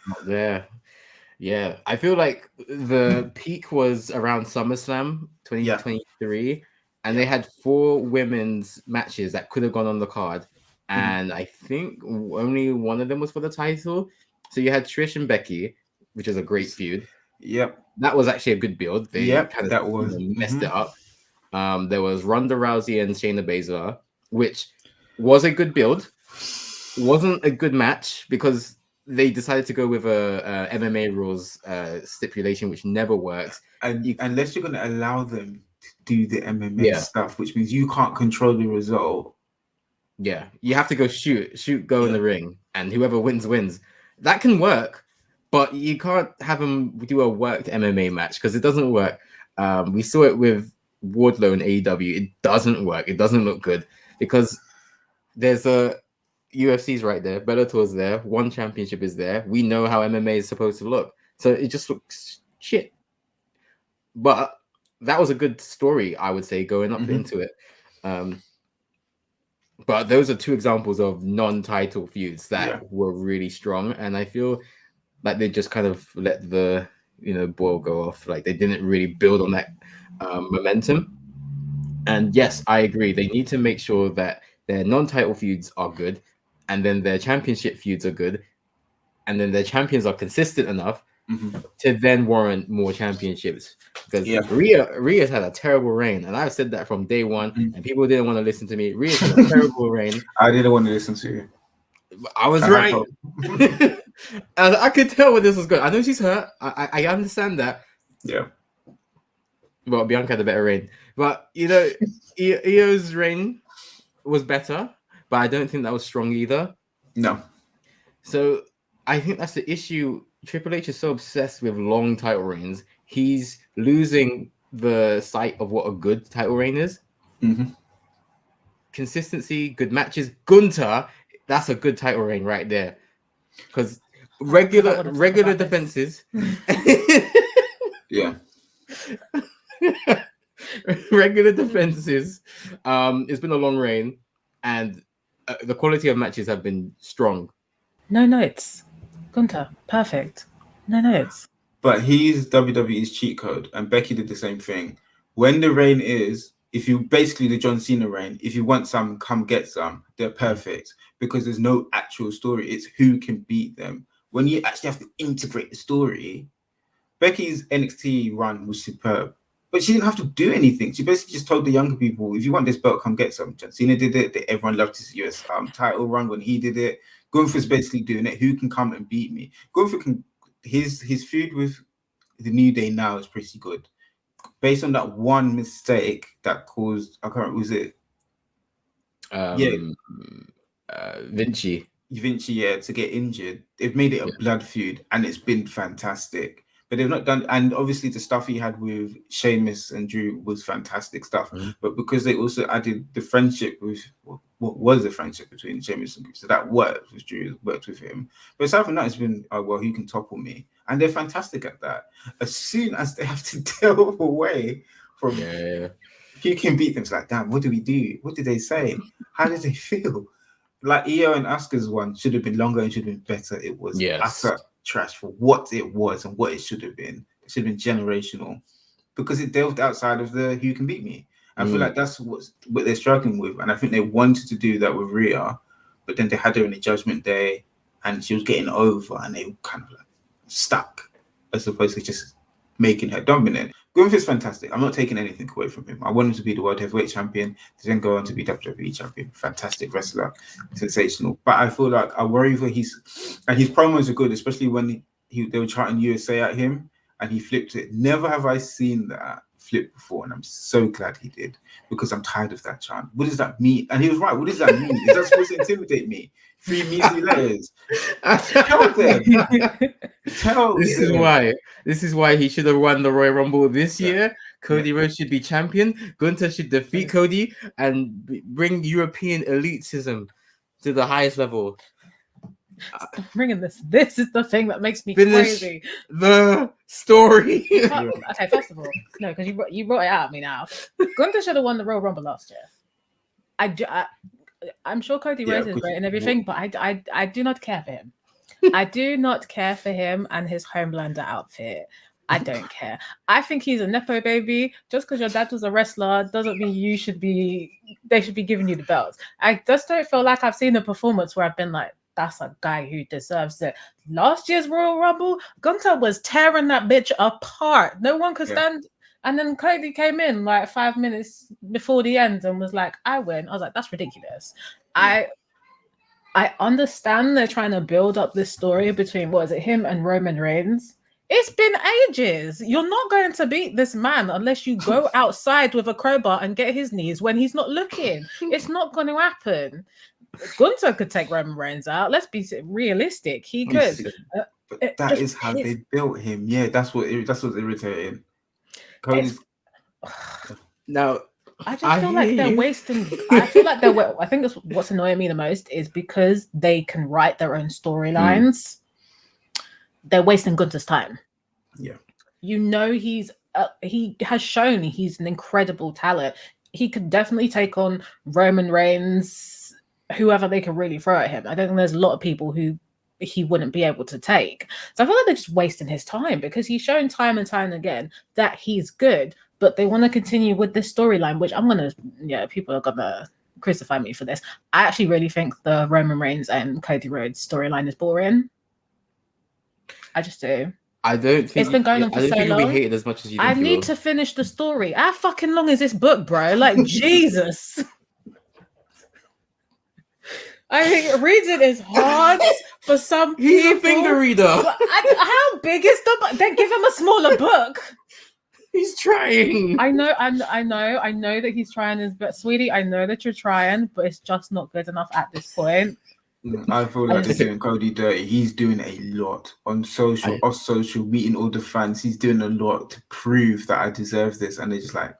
Yeah, I feel like the peak was around SummerSlam 2023, and they had 4 women's matches that could have gone on the card, and I think only one of them was for the title. So you had Trish and Becky, which is a great feud. Yep, that was actually a good build. They kind of messed it up. There was Ronda Rousey and Shayna Baszler, which was a good build. Wasn't a good match because they decided to go with a MMA rules stipulation, which never works. And unless you're going to allow them to do the MMA stuff, which means you can't control the result. Yeah, you have to go go in the ring, and whoever wins. That can work, but you can't have them do a worked MMA match because it doesn't work. We saw it with Wardlow and AEW. It doesn't work. It doesn't look good because there's a UFC's right there, Bellator's there, one championship is there. We know how MMA is supposed to look, so it just looks shit. But that was a good story, I would say, going up into it. But those are 2 examples of non-title feuds that were really strong, and I feel like they just kind of let the ball go off. Like they didn't really build on that momentum. And yes, I agree. They need to make sure that their non-title feuds are good, and then their championship feuds are good, and then their champions are consistent enough to then warrant more championships. Because Rhea's had a terrible reign, and I've said that from day one, and people didn't want to listen to me. Rhea's had a terrible reign. I didn't want to listen to you. I was right. I could tell where this was going. I know she's hurt. I understand that. Yeah. Well, Bianca had a better reign. But, Io's reign was better, but I don't think that was strong either. No. So I think that's the issue. Triple H is so obsessed with long title reigns. He's losing the sight of what a good title reign is. Consistency, good matches. Gunther, that's a good title reign right there. Because regular defenses. Yeah. Regular defenses. It's been a long reign, and the quality of matches have been strong. No notes. Gunther, perfect. No notes. But he's WWE's cheat code, and Becky did the same thing. When the reign is, if you basically the John Cena reign, if you want some, come get some. They're perfect because there's no actual story. It's who can beat them. When you actually have to integrate the story, Becky's NXT run was superb. But she didn't have to do anything. She basically just told the younger people, if you want this belt, come get some. John Cena did it. Everyone loved his US title run when he did it. Gunther's basically doing it. Who can come and beat me? Gunther can. His feud with the New Day now is pretty good. Based on that one mistake that caused, I can't remember, was it? Vinci, to get injured. They've made it a blood feud, and it's been fantastic. But they've not done, and obviously the stuff he had with Sheamus and Drew was fantastic stuff. But because they also added the friendship with what was the friendship between Sheamus and Drew, so that worked with Drew, worked with him. But aside from that, it's been who can topple me, and they're fantastic at that. As soon as they have to delve away from you can beat them. It's like, damn, what do we do? What did they say? How did they feel? Like Io and Asuka's one should have been longer and should have been better. It was utter trash for what it was and what it should have been. It should have been generational because it delved outside of the who can beat me. I feel like that's what they're struggling with. And I think they wanted to do that with Rhea, but then they had her in a Judgment Day and she was getting over and they were kind of like stuck as opposed to just making her dominant. Gunther's fantastic. I'm not taking anything away from him. I want him to be the World Heavyweight Champion, to then go on to be WWE Champion. Fantastic wrestler, sensational. But I feel like I worry for his promos are good, especially when they were chanting USA at him and he flipped it. Never have I seen that flip before, and I'm so glad he did because I'm tired of that chant. What does that mean? And he was right. What does that mean? Is that supposed to intimidate me? 3 measly letters. Tell them. This is why he should have won the Royal Rumble this year. Cody Rhodes should be champion. Gunther should defeat Cody and bring European elitism to the highest level. Bringing this is the thing that makes me crazy. The story. Okay, first of all, no, because you brought it out at me now. Gunther should have won the Royal Rumble last year. I'm sure Cody Rhodes is great and everything, but I do not care for him. I do not care for him and his Homelander outfit. I don't care. I think he's a nepo baby. Just because your dad was a wrestler doesn't mean they should be giving you the belts. I just don't feel like I've seen a performance where I've been like, that's a guy who deserves it. Last year's Royal Rumble, Gunther was tearing that bitch apart. No one could stand. And then Cody came in like 5 minutes before the end and was like, I win. I was like, that's ridiculous. I understand they're trying to build up this story between, him and Roman Reigns. It's been ages. You're not going to beat this man unless you go outside with a crowbar and get his knees when he's not looking. It's not going to happen. Gunther could take Roman Reigns out. Let's be realistic. He could. But that is how they built him. Yeah, that's what's irritating. Cody's... Now, I just feel like they're wasting. I feel like I think that's what's annoying me the most is because they can write their own storylines. They're wasting Gunther's time. Yeah, you know he has shown he's an incredible talent. He could definitely take on Roman Reigns. Whoever they can really throw at him. I don't think there's a lot of people who he wouldn't be able to take. So I feel like they're just wasting his time because he's shown time and time again that he's good, but they want to continue with this storyline, which people are gonna crucify me for this. I actually really think the Roman Reigns and Cody Rhodes storyline is boring. I just do. I don't think it's been going on for so long. I don't think it'll be hated as much as you think. I need to finish the story. How fucking long is this book, bro? Like, Jesus. I think reading is hard for some people. He's a finger reader. How big is the book? Then give him a smaller book. He's trying. I know that he's trying his best. Sweetie, I know that you're trying, but it's just not good enough at this point. I feel like they're doing Cody dirty. He's doing a lot on social, off social, meeting all the fans. He's doing a lot to prove that I deserve this. And they're just like,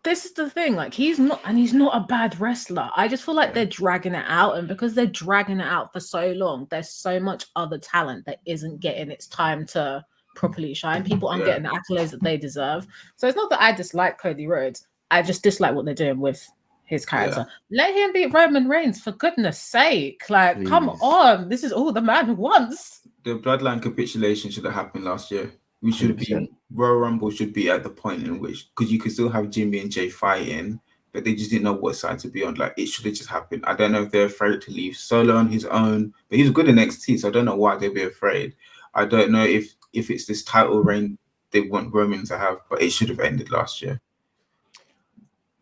this is the thing, like he's not a bad wrestler. I just feel like they're dragging it out, and because they're dragging it out for so long, there's so much other talent that isn't getting its time to properly shine. People aren't getting the accolades that they deserve. So it's not that I dislike Cody Rhodes. I just dislike what they're doing with his character. Let him beat Roman Reigns, for goodness sake. Like, please. Come on. This is all the man wants. The bloodline capitulation should have happened last year. We should be Royal Rumble should be at the point in which, because you could still have Jimmy and Jay fighting, but they just didn't know what side to be on. Like, it should have just happened. I don't know if they're afraid to leave Solo on his own, but he's good in NXT, so I don't know why they'd be afraid. I don't know if it's this title reign they want Roman to have, but it should have ended last year.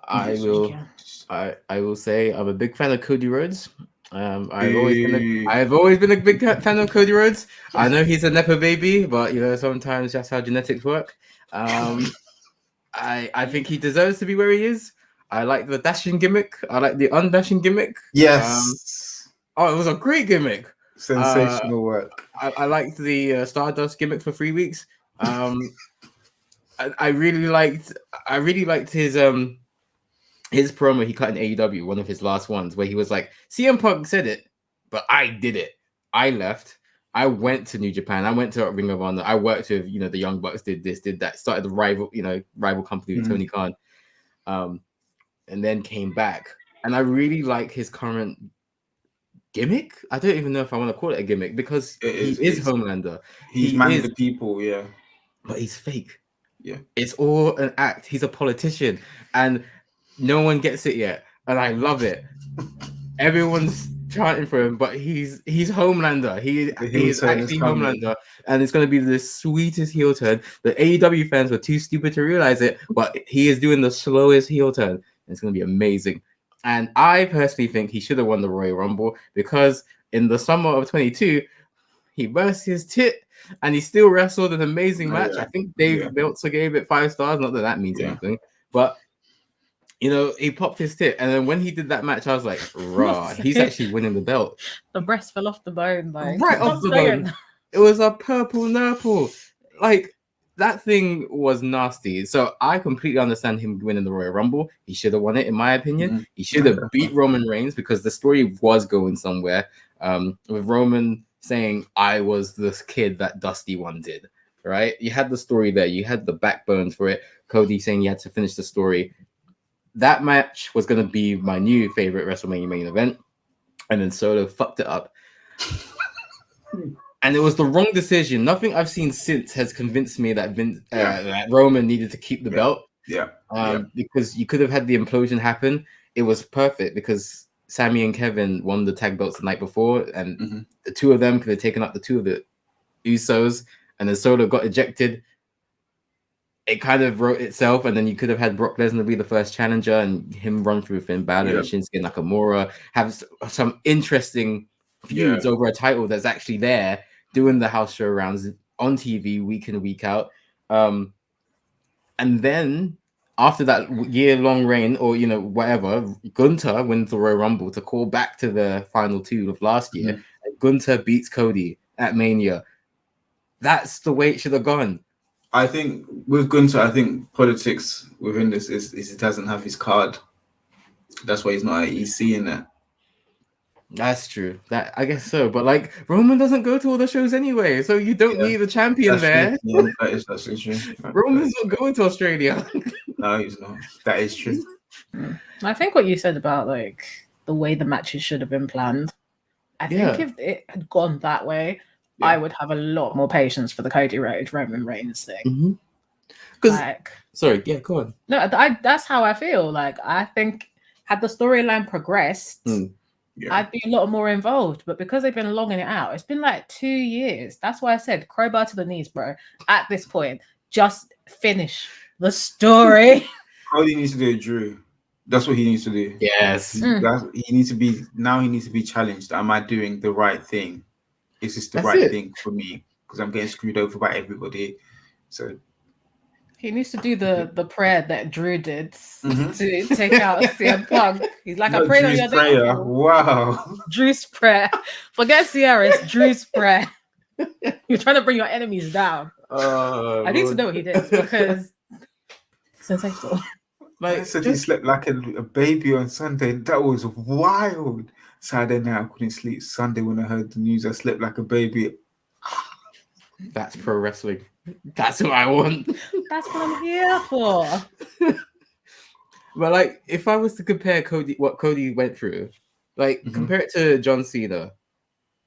I will say I'm a big fan of Cody Rhodes. I've always been a big fan of Cody Rhodes. I know he's a nepo baby, but sometimes that's how genetics work. I think he deserves to be where he is. I like the dashing gimmick. I like the undashing gimmick. Yes. It was a great gimmick. Sensational work. I liked the Stardust gimmick for 3 weeks. I really liked his promo he cut in AEW, one of his last ones, where he was like, CM Punk said it, but I did it. I left. I went to New Japan. I went to Ring of Honor. I worked with, the Young Bucks, did this, did that, started the rival company with Tony Khan. and then came back. And I really like his current gimmick. I don't even know if I want to call it a gimmick because he is Homelander. He's man the people, yeah. But he's fake. Yeah. It's all an act. He's a politician and no one gets it yet. And I love it. Everyone's chanting for him, but he's Homelander. He is actually Homelander. And it's going to be the sweetest heel turn. The AEW fans were too stupid to realize it, but he is doing the slowest heel turn. It's going to be amazing. And I personally think he should have won the Royal Rumble because in the summer of 22, he burst his tit and he still wrestled an amazing match. Yeah. I think Dave Meltzer gave it 5 stars. Not that that means anything, but you know, he popped his tit. And then when he did that match, I was like, raw, he's actually winning the belt. The breast fell off the bone, like right off the bone. It was a purple nurple. Like, that thing was nasty. So I completely understand him winning the Royal Rumble. He should have won it, in my opinion. Mm-hmm. He should have beat Roman Reigns because the story was going somewhere. With Roman saying, I was this kid that Dusty wanted, right? You had the story there. You had the backbone for it. Cody saying you had to finish the story. That match was going to be my new favorite WrestleMania main event. And then Solo fucked it up. And it was the wrong decision. Nothing I've seen since has convinced me that that Roman needed to keep the belt. Because you could have had the implosion happen. It was perfect because Sammy and Kevin won the tag belts the night before, and the two of them could have taken up the two of the Usos, and then Solo got ejected. It kind of wrote itself, and then you could have had Brock Lesnar be the first challenger and him run through Finn Balor and Shinsuke Nakamura, have some interesting feuds over a title that's actually there, doing the house show rounds on TV week in, week out. And then after that year-long reign, or whatever, Gunther wins the Royal Rumble to call back to the final two of last year. And Gunther beats Cody at Mania. That's the way it should have gone. I think with Gunther, I think politics within this is he doesn't have his card. That's why he's not at EC in there. That's true. That I guess so. But like Roman doesn't go to all the shows anyway, so you don't need the champion there. Yeah, that's true. Roman's not going to Australia. No, he's not. That is true. I think what you said about like the way the matches should have been planned. I think if it had gone that way, I would have a lot more patience for the Cody Rhodes Roman Reigns thing. Because sorry, go on. No, that's how I feel. Like I think had the storyline progressed. I'd be a lot more involved, but because they've been longing it out, it's been like 2 years. That's why I said crowbar to the knees, bro. At this point, just finish the story. Cody needs to do a Drew. That's what he needs to do. Yes. He needs to be challenged. Am I doing the right thing? Is this the right thing for me? Because I'm getting screwed over by everybody. So he needs to do the prayer that Drew did to take out CM Punk. He's like, I prayed on your prayer. Wow. Drew's prayer. Forget Sierra's Drew's prayer. You're trying to bring your enemies down. I need to know what he did because sensational. Like I said, he slept like a baby on Sunday. That was wild. Saturday night, I couldn't sleep. Sunday, when I heard the news, I slept like a baby. That's pro wrestling. That's what I want. That's what I'm here for. But like, if I was to compare what Cody went through, like compare it to John Cena,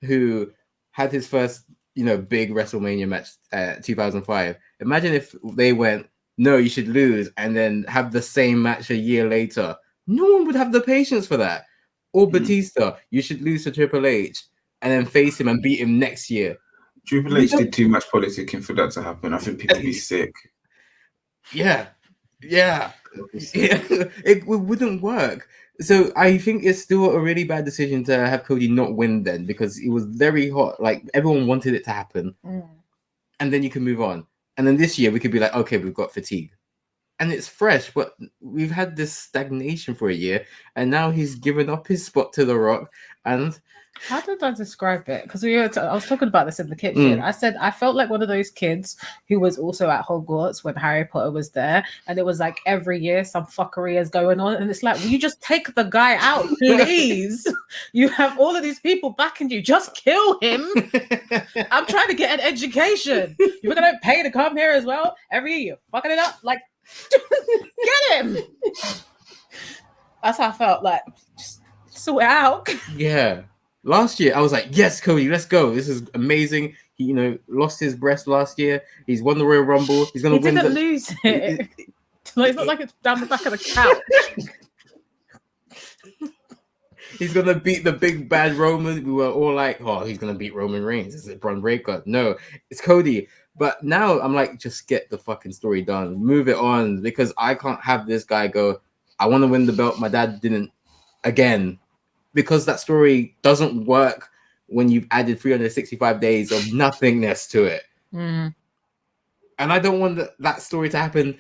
who had his first, big WrestleMania match at 2005. Imagine if they went, no, you should lose, and then have the same match a year later. No one would have the patience for that. Or Batista, you should lose to Triple H and then face him and beat him next year. Triple H did too much politicking for that to happen. I think people would be sick. Yeah. It wouldn't work. So I think it's still a really bad decision to have Cody not win then, because it was very hot. Like everyone wanted it to happen. And then you can move on. And then this year we could be like, okay, we've got fatigue. And it's fresh, but we've had this stagnation for a year, and now he's given up his spot to The Rock. And how did I describe it? Because I was talking about this in the kitchen. I said I felt like one of those kids who was also at Hogwarts when Harry Potter was there, and it was like every year some fuckery is going on, and it's like, will you just take the guy out, please? You have all of these people backing you. Just kill him. I'm trying to get an education. You're gonna pay to come here as well every year. You're fucking it up. Like, Get him. That's how I felt. Like, just sort it out. Yeah. Last year, I was like, yes, Cody, let's go. This is amazing. He, lost his breast last year. He's won the Royal Rumble. He's gonna win. He didn't lose it. It's not like it's down the back of the couch. He's gonna beat the big bad Roman. We were all like, oh, he's gonna beat Roman Reigns. Is it Braun Breaker? No, it's Cody. But now I'm like, just get the fucking story done. Move it on, because I can't have this guy go, I want to win the belt. My dad didn't, again, because that story doesn't work when you've added 365 days of nothingness to it. Mm. And I don't want that story to happen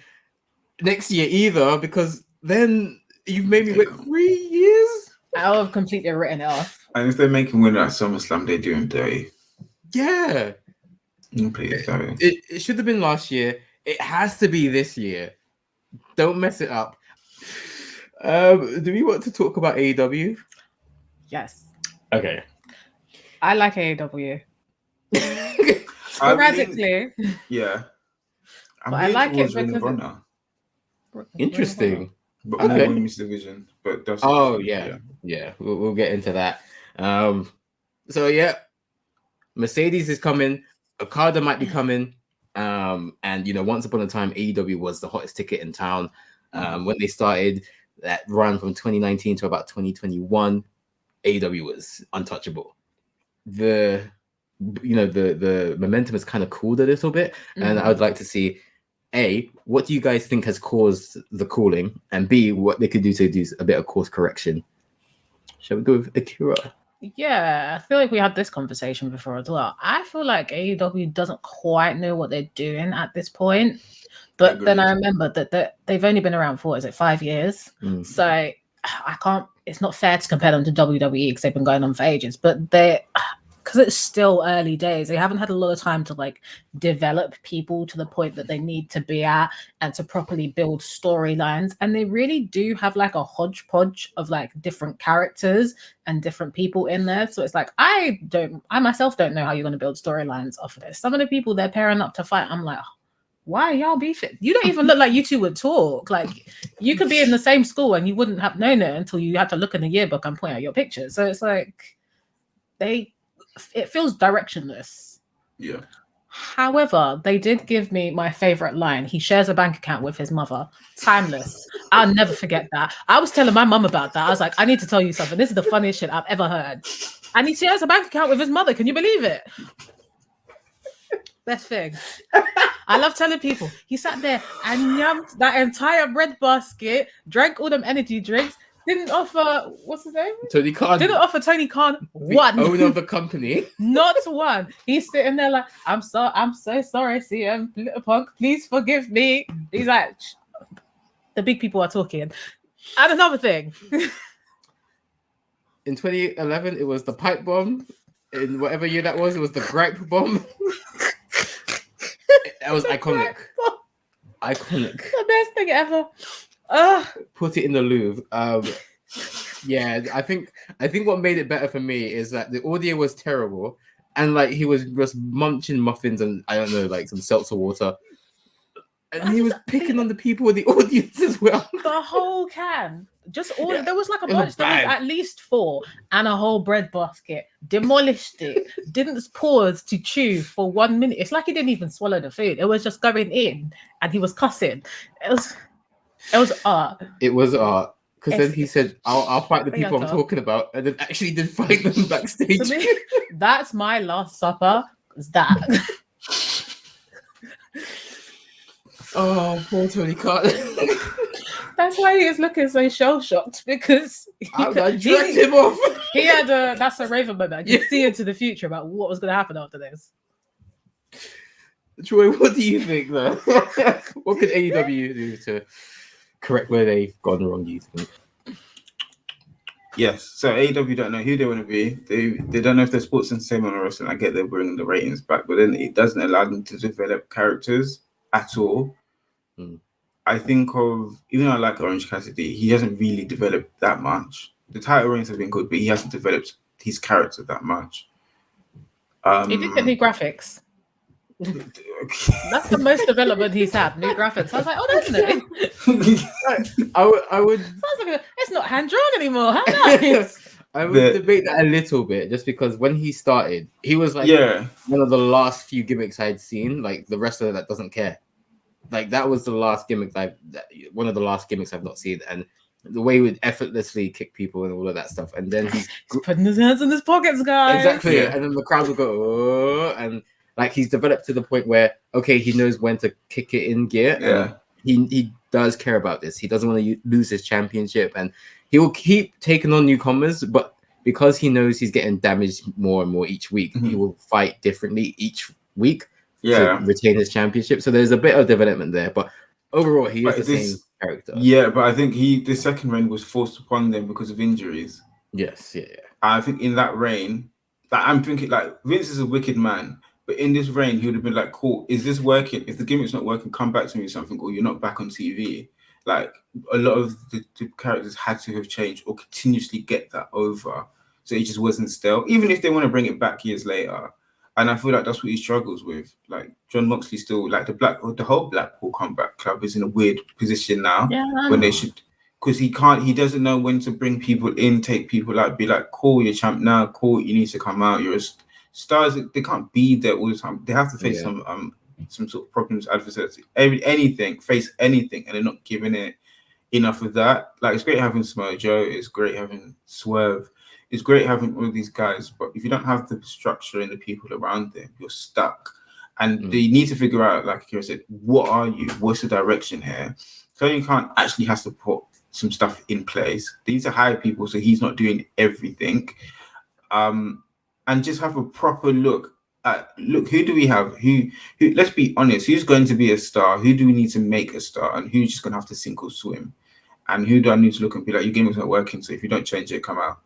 next year either, because then you've made me wait 3 years. I would have completely written it off. And if they're making winner at SummerSlam, they do him dirty. Yeah. It should have been last year. It has to be this year. Don't mess it up. Do we want to talk about AEW? Yes. Okay. I like AEW. Sporadically. Yeah. But I like it because interesting. But more women's division. But that's yeah. We'll get into that. So yeah, Mercedes is coming. Okada might be coming. And once upon a time, AEW was the hottest ticket in town. When they started that run from 2019 to about 2021, AEW was untouchable. The momentum has kind of cooled a little bit, and I would like to see, A, what do you guys think has caused the cooling, and B, what they could do to do a bit of course correction. Shall we go with Akira? Yeah, I feel like we had this conversation before as well. I feel like AEW doesn't quite know what they're doing at this point. But then I remember that they've only been around for, 5 years? So I can't, it's not fair to compare them to WWE because they've been going on for ages. But because it's still early days, they haven't had a lot of time to develop people to the point that they need to be at and to properly build storylines. And they really do have a hodgepodge of different characters and different people in there. So it's I myself don't know how you're going to build storylines off of this. Some of the people they're pairing up to fight, I'm like, why are y'all beefing? You don't even look like you two would talk. You could be in the same school and you wouldn't have known it until you had to look in the yearbook and point out your pictures. So it's it feels directionless. Yeah. However, they did give me my favorite line. He shares a bank account with his mother. Timeless. I'll never forget that. I was telling my mum about that. I was like, I need to tell you something. This is the funniest shit I've ever heard. And he shares a bank account with his mother. Can you believe it? Best thing. I love telling people he sat there and yummed that entire bread basket, drank all them energy drinks, didn't offer, what's his name? Tony Khan. Didn't offer Tony Khan one. Owner of the company. Not one. He's sitting there like, I'm so sorry, CM Little Punk, please forgive me. He's like, the big people are talking. And another thing. In 2011, it was the pipe bomb. In whatever year that was, it was the gripe bomb. That was iconic. Iconic. The best thing ever. Put it in the Louvre. Yeah, I think what made it better for me is that the audio was terrible, and he was just munching muffins and I don't know, some seltzer water, and he was picking on the people in the audience as well. The whole can. Just all there was a bunch. There was at least 4 and a whole bread basket. Demolished it. Didn't pause to chew for 1 minute. It's like he didn't even swallow the food. It was just going in, and he was cussing. It was art. It was art. Because then he said, "I'll fight the people I'm talking about," and then actually did fight them backstage. Me, that's my last supper. Is that? Oh, poor Tony Khan. That's why he is looking so shell-shocked, because I dragged him off. He had that's a Raven moment. You see into the future about what was going to happen after this. Troy, what do you think, though? What could AEW do to correct where they've gone wrong, do you think? Yes. So AEW don't know who they want to be. They don't know if they're sports entertainment or wrestling. I get they're bringing the ratings back, but then it doesn't allow them to develop characters at all. I think even though I like Orange Cassidy, he hasn't really developed that much. The title reigns have been good, but he hasn't developed his character that much. He did get new graphics. That's the most development he's had. New graphics. I was like, oh, that's new. I would. Sounds like it's not hand drawn anymore. How nice. I would debate that a little bit, just because when he started, he was like one of the last few gimmicks I'd seen. Like the wrestler that doesn't care. Like that was the last gimmick one of the last gimmicks I've not seen, and the way he would effortlessly kick people and all of that stuff. And then he's putting his hands in his pockets, guys. Exactly, and then the crowd will go, oh, and like he's developed to the point where he knows when to kick it in gear. Yeah, and he does care about this. He doesn't want to lose his championship, and he will keep taking on newcomers, but because he knows he's getting damaged more and more each week, he will fight differently each week to retain his championship. So there's a bit of development there, but overall, he is the same character. Yeah, but I think the second reign was forced upon them because of injuries. Yes, yeah. I think in that reign, like I'm thinking, like Vince is a wicked man, but in this reign, he would have been like, "Cool, is this working? If the gimmick's not working, come back to me with something, or you're not back on TV." Like a lot of the characters had to have changed or continuously get that over, so it just wasn't still. Even if they want to bring it back years later, and I feel like that's what he struggles with. Like John Moxley still, like the whole Blackpool Combat Club is in a weird position now when they should, because he doesn't know when to bring people in, take people out, be like, "Cool, you're champ now. Cool, you need to come out. You're stars." They can't be there all the time. They have to face some sort of problems, adversity, face anything, and they're not giving it enough of that. Like it's great having Samoa Joe, it's great having Swerve, it's great having all of these guys, but if you don't have the structure and the people around them, you're stuck. And they need to figure out, like Akira said, what are you? What's the direction here? Tony Khan actually has to put some stuff in place. They need to hire people so he's not doing everything, and just have a proper look. Look, who do we have? Who? Let's be honest. Who's going to be a star? Who do we need to make a star? And who's just going to have to sink or swim? And who do I need to look and be like, your game is not working, so if you don't change it, come out.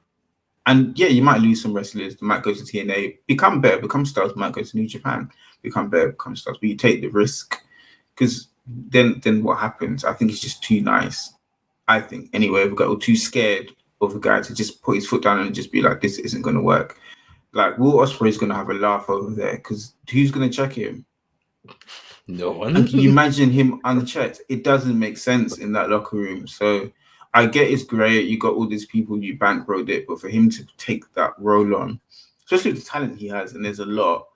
And yeah, you might lose some wrestlers. They might go to TNA, become better, become stars. Might go to New Japan, become better, become stars. But you take the risk, because then what happens? I think he's just too nice. I think anyway, we got too scared of a guy to just put his foot down and just be like, this isn't going to work. Like Will Ospreay's going to have a laugh over there, because who's going to check him? No one. And can you imagine him unchecked? It doesn't make sense in that locker room. So I get it's great. You got all these people, you bankrolled it, but for him to take that role on, especially the talent he has, and there's a lot,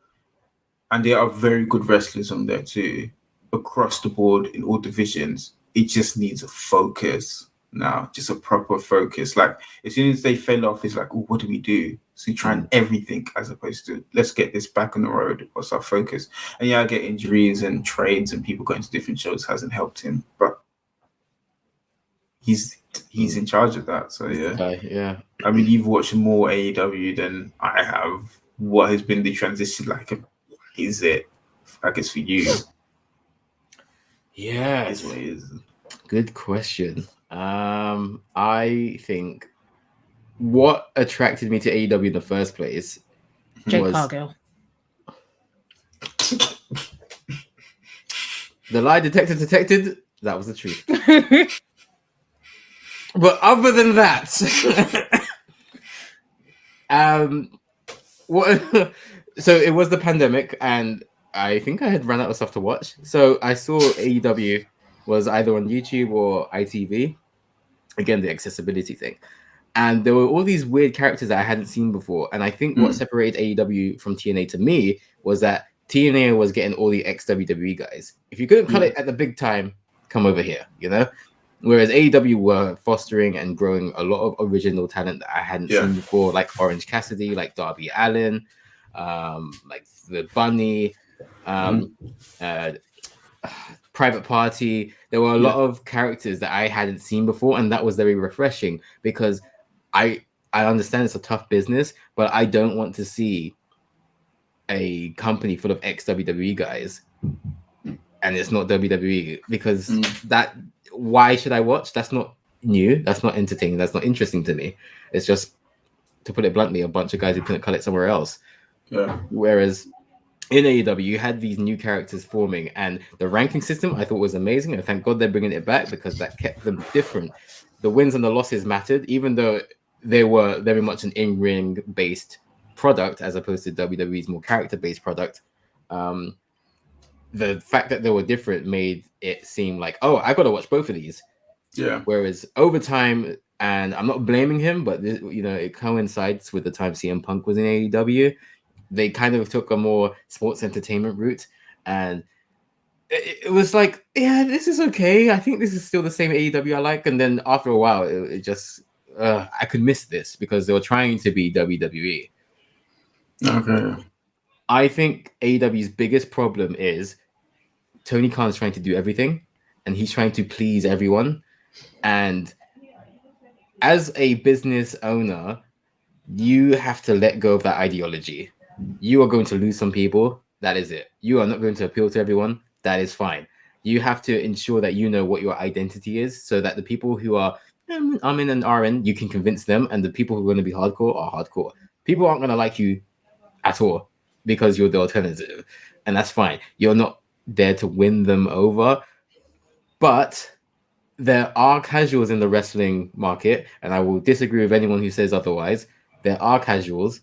and there are very good wrestlers on there too, across the board in all divisions. It just needs a focus now, just a proper focus. Like as soon as they fell off, it's like, oh, what do we do? So you're trying everything as opposed to let's get this back on the road. What's our focus? And yeah, I get injuries and trades and people going to different shows hasn't helped him, but he's in charge of that. So yeah. I mean, you've watched more AEW than I have. What has been the transition like? Is it? I guess for you. Yeah, good question. I think what attracted me to AEW in the first place Jake Cargill. The lie detected. That was the truth. But other than that, so it was the pandemic, and I think I had run out of stuff to watch. So I saw AEW was either on YouTube or ITV. Again, the accessibility thing. And there were all these weird characters that I hadn't seen before. And I think what separated AEW from TNA to me was that TNA was getting all the ex-WWE guys. If you couldn't cut it at the big time, come over here, you know? Whereas AEW were fostering and growing a lot of original talent that I hadn't seen before, like Orange Cassidy, like Darby Allin, like the Bunny, Private Party. There were a lot of characters that I hadn't seen before, and that was very refreshing because I understand it's a tough business, but I don't want to see a company full of ex-WWE guys and it's not WWE, because that, why should I watch? That's not new, that's not entertaining, that's not interesting to me. It's just, to put it bluntly, a bunch of guys who couldn't cut it somewhere else. Whereas in AEW, you had these new characters forming, and the ranking system I thought was amazing, and thank God they're bringing it back because that kept them different. The wins and the losses mattered, even though they were very much an in-ring based product as opposed to WWE's more character-based product. the fact that they were different made it seem like, oh, I got to watch both of these. Yeah. Whereas over time, and I'm not blaming him, but this, you know, it coincides with the time CM Punk was in AEW. They kind of took a more sports entertainment route, and it was like, yeah, this is okay. I think this is still the same AEW I like. And then after a while, it just I could miss this because they were trying to be WWE. Okay. I think AEW's biggest problem is Tony Khan's trying to do everything, and he's trying to please everyone. And as a business owner, you have to let go of that ideology. You are going to lose some people. That is it. You are not going to appeal to everyone. That is fine. You have to ensure that you know what your identity is so that the people who are I'm in and RN, you can convince them, and the people who are going to be hardcore are hardcore. People aren't going to like you at all because you're the alternative, and that's fine. You're not there to win them over, but there are casuals in the wrestling market, and I will disagree with anyone who says otherwise. There are casuals,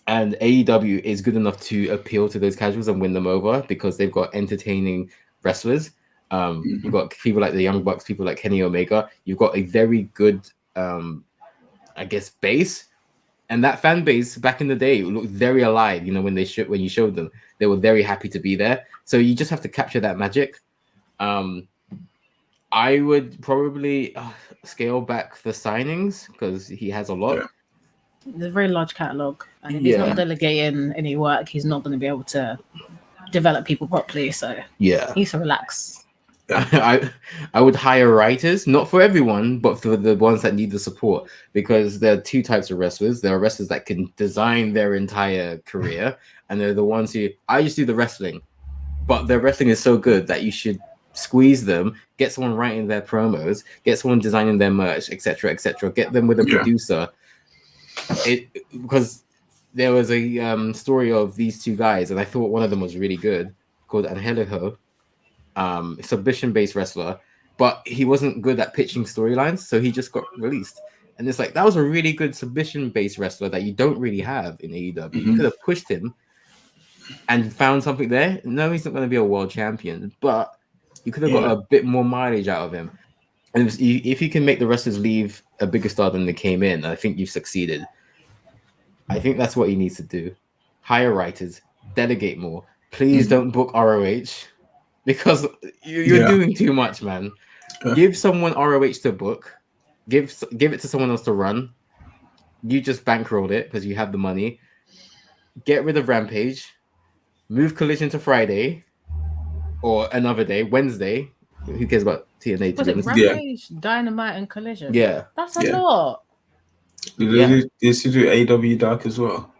and AEW is good enough to appeal to those casuals and win them over because they've got entertaining wrestlers. You've got people like the Young Bucks, people like Kenny Omega. You've got a very good, I guess, base. And that fan base back in the day looked very alive. You know, when when you showed them, they were very happy to be there. So you just have to capture that magic. I would probably scale back the signings because he has a lot. Yeah. There's a very large catalogue, and if he's not delegating any work, he's not going to be able to develop people properly. So he needs to relax. I would hire writers, not for everyone, but for the ones that need the support, because there are two types of wrestlers. There are wrestlers that can design their entire career, and they're the ones who I just do the wrestling, but their wrestling is so good that you should squeeze them, get someone writing their promos, get someone designing their merch, etc., etc. Get them with a producer. Because there was a story of these two guys, and I thought one of them was really good, called Angelico, submission-based wrestler, but he wasn't good at pitching storylines, so he just got released. And it's like, that was a really good submission-based wrestler that you don't really have in AEW. You could have pushed him and found something there. No, he's not going to be a world champion, but you could have got a bit more mileage out of him. And if you can make the wrestlers leave a bigger star than they came in, I think you've succeeded. I think that's what he needs to do. Hire writers, delegate more. Please don't book ROH because you're doing too much, man. Give someone ROH to book. Give it to someone else to run. You just bankrolled it because you have the money. Get rid of Rampage. Move Collision to Friday or another day, Wednesday. Who cares about TNA? Was it Rampage, Dynamite, and Collision? Yeah. That's a lot. Did you do AW Dark as well?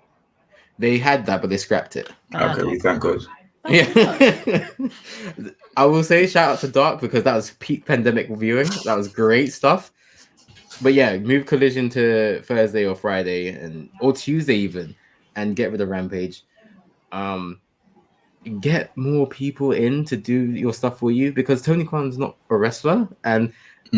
They had that, but they scrapped it. Okay, thank God. Yeah. I will say shout out to Dark because that was peak pandemic viewing. That was great stuff. But yeah, move Collision to Thursday or Friday or Tuesday even, and get rid of Rampage. Get more people in to do your stuff for you because Tony Khan's not a wrestler, and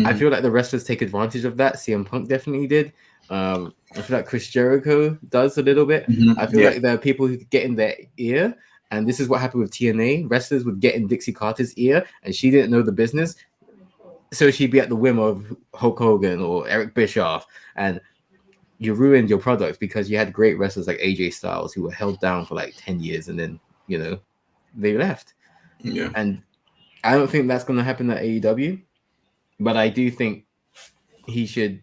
I feel like the wrestlers take advantage of that. CM Punk definitely did. I feel like Chris Jericho does a little bit. I feel like there are people who get in their ear, and this is what happened with TNA. Wrestlers would get in Dixie Carter's ear, and she didn't know the business, so she'd be at the whim of Hulk Hogan or Eric Bischoff, and you ruined your product because you had great wrestlers like AJ Styles who were held down for like 10 years, and then they left. And I don't think that's going to happen at AEW, but I do think he should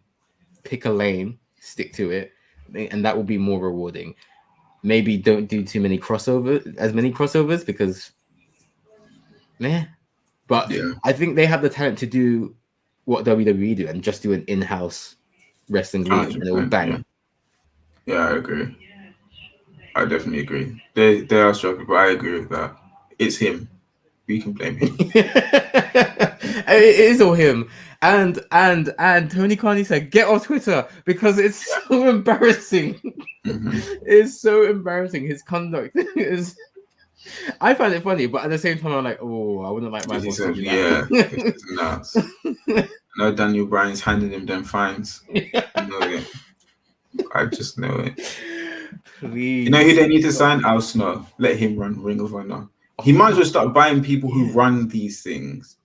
pick a lane, stick to it, and that will be more rewarding. Maybe don't do as many crossovers because but I think they have the talent to do what WWE do and just do an in-house wrestling league and it will bang. Yeah, I agree. I definitely agree. They are struggling, but I agree with that. It's him. We can blame him. It is all him. And Tony Khan said, get off Twitter because it's so embarrassing. It's so embarrassing. His conduct is. I find it funny, but at the same time, I'm like, oh, I wouldn't like my boss to do that. It's nuts. No, Daniel Bryan's handing him them fines. I know it. I just know it. Please. You know who they need to sign? Al Snow. Let him run Ring of Honor. He might as well start buying people who run these things.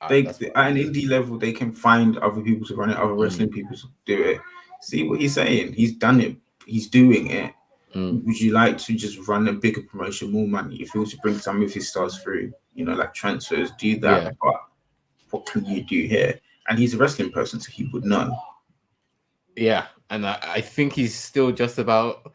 At an indie level, they can find other people to run it, other wrestling people to do it. See what he's saying. He's done it. He's doing it. Would you like to just run a bigger promotion, more money? If he was to bring some of his stars through, like transfers, do that. Yeah. But what can you do here? And he's a wrestling person, so he would know. Yeah, and I think he's still just about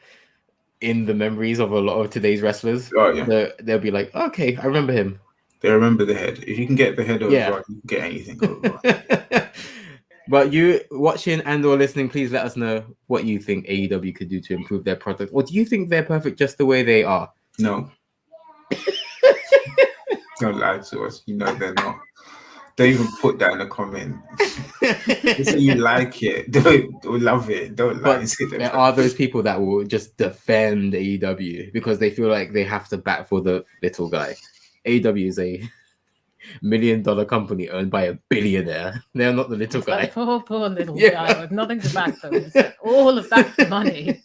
in the memories of a lot of today's wrestlers. Oh yeah, they'll be like, okay, I remember him. They remember the head. If you can get the head over, you can get anything over. But you watching and/or listening, please let us know what you think AEW could do to improve their product, or do you think they're perfect just the way they are? No. Don't lie to us. You know they're not. Don't even put that in the comment. Say you like it. Don't love it. Don't lie. There are those people that will just defend AEW because they feel like they have to bat for the little guy. AEW is a $1 million company owned by a billionaire. They're not the little guy. Poor little guy with nothing to back them. All of that money.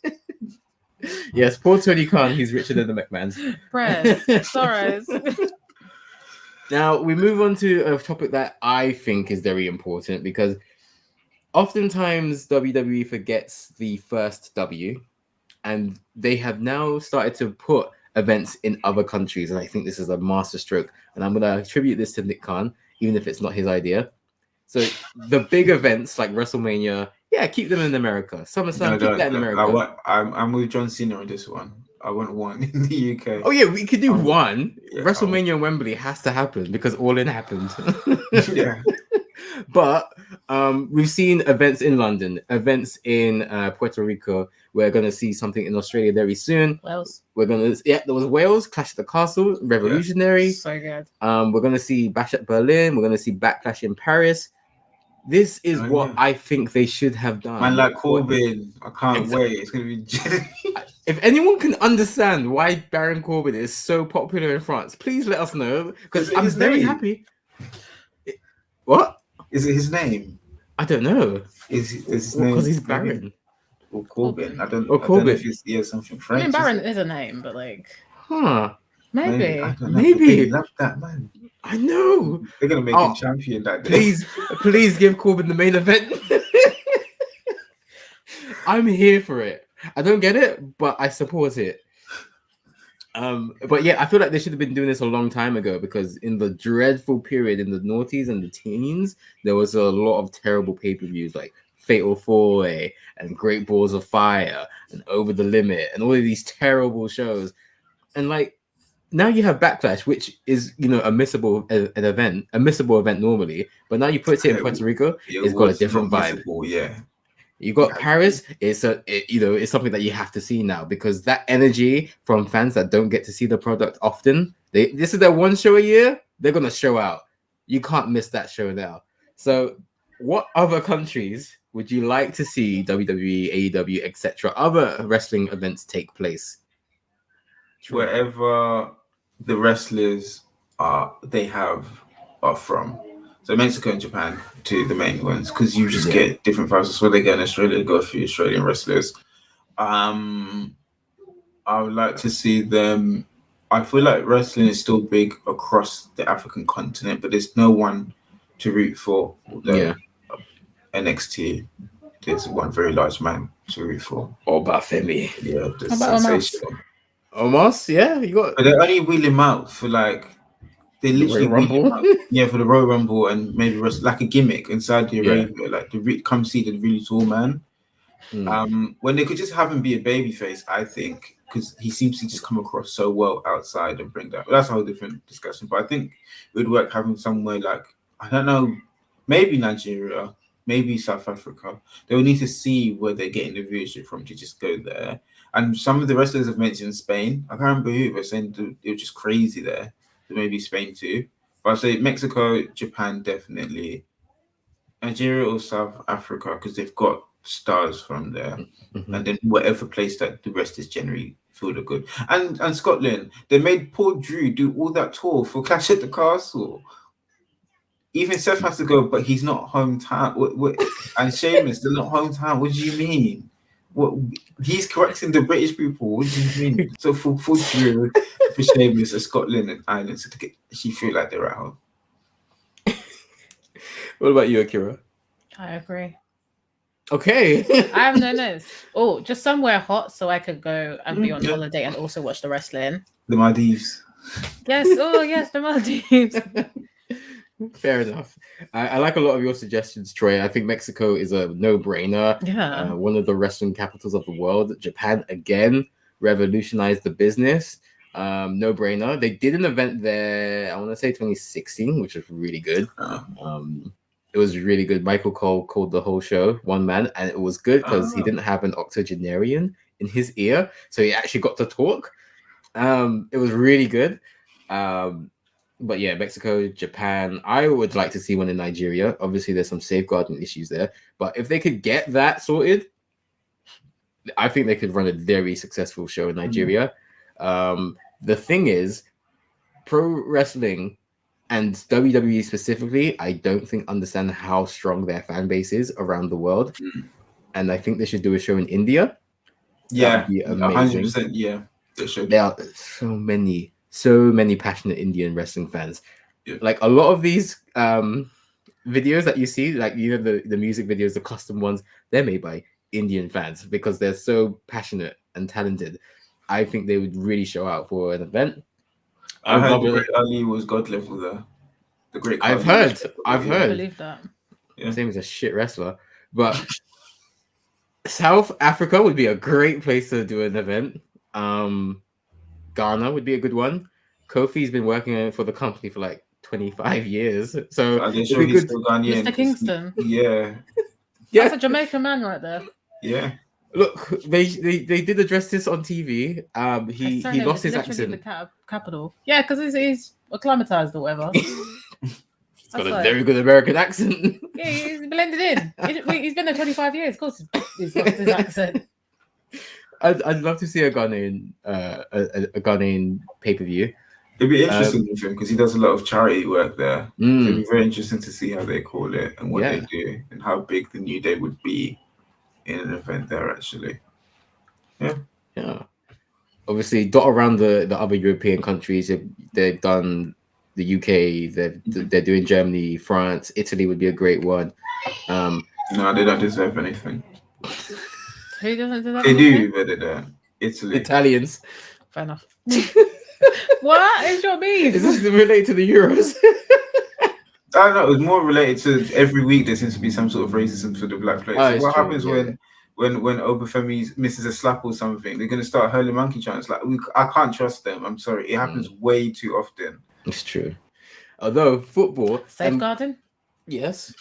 Yes, poor Tony Khan. He's richer than the McMahons. Press. Sorry. Now we move on to a topic that I think is very important because oftentimes WWE forgets the first W, and they have now started to put events in other countries, and I think this is a masterstroke. And I'm going to attribute this to Nick Khan, even if it's not his idea. So the big events like WrestleMania, keep them in America. SummerSlam, keep that in America. I'm with John Cena on this one. I want one in the UK. Oh yeah, we could do one. WrestleMania and Wembley has to happen because All In happened. Yeah. But we've seen events in London, events in Puerto Rico. We're going to see something in Australia very soon. Wales. We're going to, there was Wales, Clash at the Castle, Revolutionary. Yeah. So good. We're going to see Bash at Berlin. We're going to see Backlash in Paris. This is what I think they should have done. Man, like Corbin, I can't wait. It's going to be... If anyone can understand why Baron Corbin is so popular in France, please let us know, because I'm very happy. What? Is it his name? I don't know. Is his name? Because he's Baron. Or Corbin. I don't Corbin. know if it's something French. I mean, Baron is a name, but like... Maybe. They love that, man. I know. They're going to make him champion that day. Please give Corbin the main event. I'm here for it. I don't get it, but I support it. But yeah, I feel like they should have been doing this a long time ago, because in the dreadful period in the noughties and the teens, there was a lot of terrible pay-per-views like Fatal 4-Way and Great Balls of Fire and Over the Limit and all of these terrible shows. And like now you have Backlash, which is, a missable event normally, but now you put it in Puerto Rico, it's got a different vibe. Yeah. You got Paris. It's something that you have to see now, because that energy from fans that don't get to see the product often. This is their one show a year. They're gonna show out. You can't miss that show now. So, what other countries would you like to see WWE, AEW, etc., other wrestling events take place? Wherever the wrestlers are from. So Mexico and Japan, to the main ones, because you just get different vibes. Where they get in Australia, go through Australian wrestlers. I would like to see them. I feel like wrestling is still big across the African continent, but there's no one to root for. NXT, there's one very large man to root for. Obafemi. Yeah, the sensational. Omos, you got. But they only wheel him out for like. They literally Rumble, for the Royal Rumble, and maybe like a gimmick inside the Arabia, like come see the really tall man. When they could just have him be a babyface, I think, because he seems to just come across so well outside and bring that. That's a whole different discussion. But I think it would work having somewhere like, I don't know, maybe Nigeria, maybe South Africa. They will need to see where they're getting the viewership from to just go there. And some of the wrestlers have mentioned Spain. I can't remember who, but saying it was just crazy there. Maybe Spain too, but I'd say Mexico, Japan definitely, Nigeria or South Africa, because they've got stars from there, and then whatever place that the rest is generally feel good. And Scotland, they made Paul Drew do all that tour for Clash at the Castle. Even Seth has to go, but he's not hometown. And Sheamus, they're not hometown. What do you mean? What he's correcting the British people. What do you mean? So for Drew, for Seamus, Scotland and Ireland, so she feel like they're at home. What about you, Akira? I agree. Okay. I have no notes. Oh, just somewhere hot so I could go and be on holiday and also watch the wrestling. The Maldives. Yes. Oh, yes, the Maldives. Fair enough. I like a lot of your suggestions, Troy. I think Mexico is a no-brainer. Yeah. One of the wrestling capitals of the world. Japan, again, revolutionized the business. No-brainer. They did an event there, I want to say 2016, which was really good. It was really good. Michael Cole called the whole show one man, and it was good because he didn't have an octogenarian in his ear, so he actually got to talk. It was really good. But yeah, Mexico, Japan. I would like to see one in Nigeria. Obviously, there's some safeguarding issues there, but if they could get that sorted, I think they could run a very successful show in Nigeria. The thing is, pro wrestling and WWE specifically, I don't think understand how strong their fan base is around the world. And I think they should do a show in India. Yeah, be amazing. 100%. Yeah, they should. There are so many passionate Indian wrestling fans. Yeah. Like a lot of these videos that you see, like the music videos, the custom ones, they're made by Indian fans because they're so passionate and talented. I think they would really show out for an event. I heard the Great Ali was god level there. The Great I've heard. I believe that. Yeah. Same as a shit wrestler, but South Africa would be a great place to do an event. Ghana would be a good one. Kofi's been working for the company for like 25 years, so I'm sure he's still Ghanaian. Mr. Kingston. Yeah. That's a Jamaican man right there. Yeah. Look, they did address this on TV. He lost his accent. The capital. Yeah, because he's acclimatized or whatever. He's got a very good American accent. Yeah, he's blended in. He's been there 25 years. Of course, he's lost his accent. I'd love to see a Ghanaian pay-per-view. It'd be interesting with him because he does a lot of charity work there. It'd be very interesting to see how they call it and what they do and how big the New Day would be in an event there, actually. Yeah. Obviously, dot around the other European countries. They've done the UK. They're doing Germany, France, Italy would be a great one. No, they don't deserve anything. Who doesn't deserve They do, but they don't. Italy. Italians. Fair enough. What is your beef? Is this related to the Euros? I don't know. It was more related to every week there seems to be some sort of racism for the black players. What happens when Obafemi misses a slap or something? They're going to start hurling monkey chants. Like I can't trust them. I'm sorry. It happens way too often. It's true. Although football safeguarding. Yes.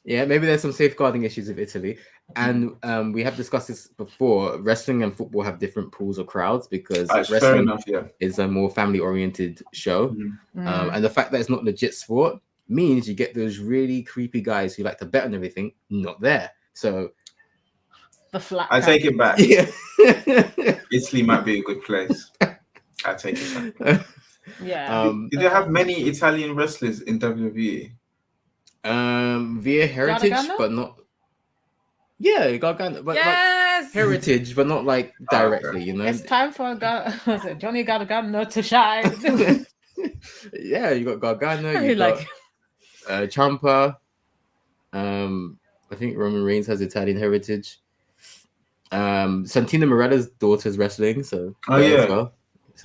Yeah, maybe there's some safeguarding issues with Italy. And we have discussed this before. Wrestling and football have different pools of crowds because wrestling is a more family-oriented show. And the fact that it's not legit sport means you get those really creepy guys who like to bet on everything not there. So the flat. I take it back. Yeah. Italy might be a good place. I take it back. Yeah. Did they have many Italian wrestlers in WWE? Via heritage, Gargano? but not. Yeah, Gargano, but yes! like heritage, but not like directly. You know, it's time for Johnny Gargano to shine. Yeah, you got Gargano. I You got like Ciampa. I think Roman Reigns has Italian heritage. Santina Morella's daughter's wrestling, so as well.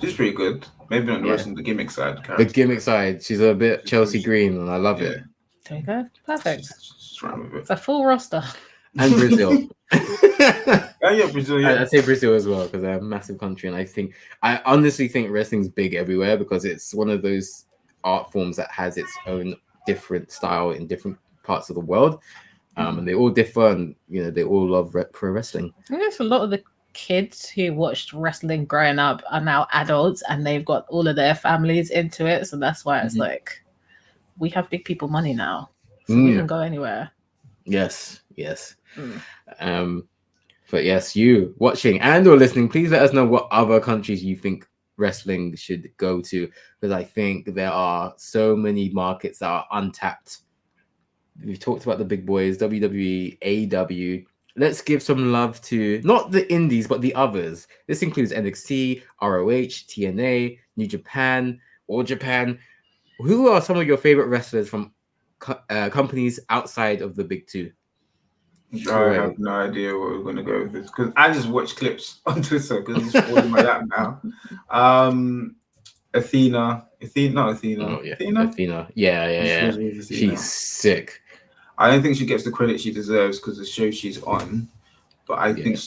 She's pretty good. Maybe not the wrestling, the gimmick side. The gimmick side. She's a bit Chelsea Green, and I love it. There you go. Perfect. With it. It's a full roster. And Brazil. Brazil. Yeah, I'd say Brazil as well because they're a massive country, and I honestly think wrestling's big everywhere because it's one of those art forms that has its own different style in different parts of the world, and they all differ, and they all love pro wrestling. I guess a lot of the kids who watched wrestling growing up are now adults, and they've got all of their families into it, so that's why it's like we have big people money now, so we can go anywhere. Yes. But yes, you watching and or listening, please let us know what other countries you think wrestling should go to, because I think there are so many markets that are untapped. We've talked about the big boys, WWE, AEW. let's give some love to not the indies, but the others. This includes NXT, ROH, TNA, New Japan, All Japan. Who are some of your favorite wrestlers from companies outside of the big two? I have no idea what we're going to go with this because I just watch clips on Twitter because it's all in my lap now. Athena. Oh, yeah. Athena. Yeah. She's sick. I don't think she gets the credit she deserves because the show she's on. But I think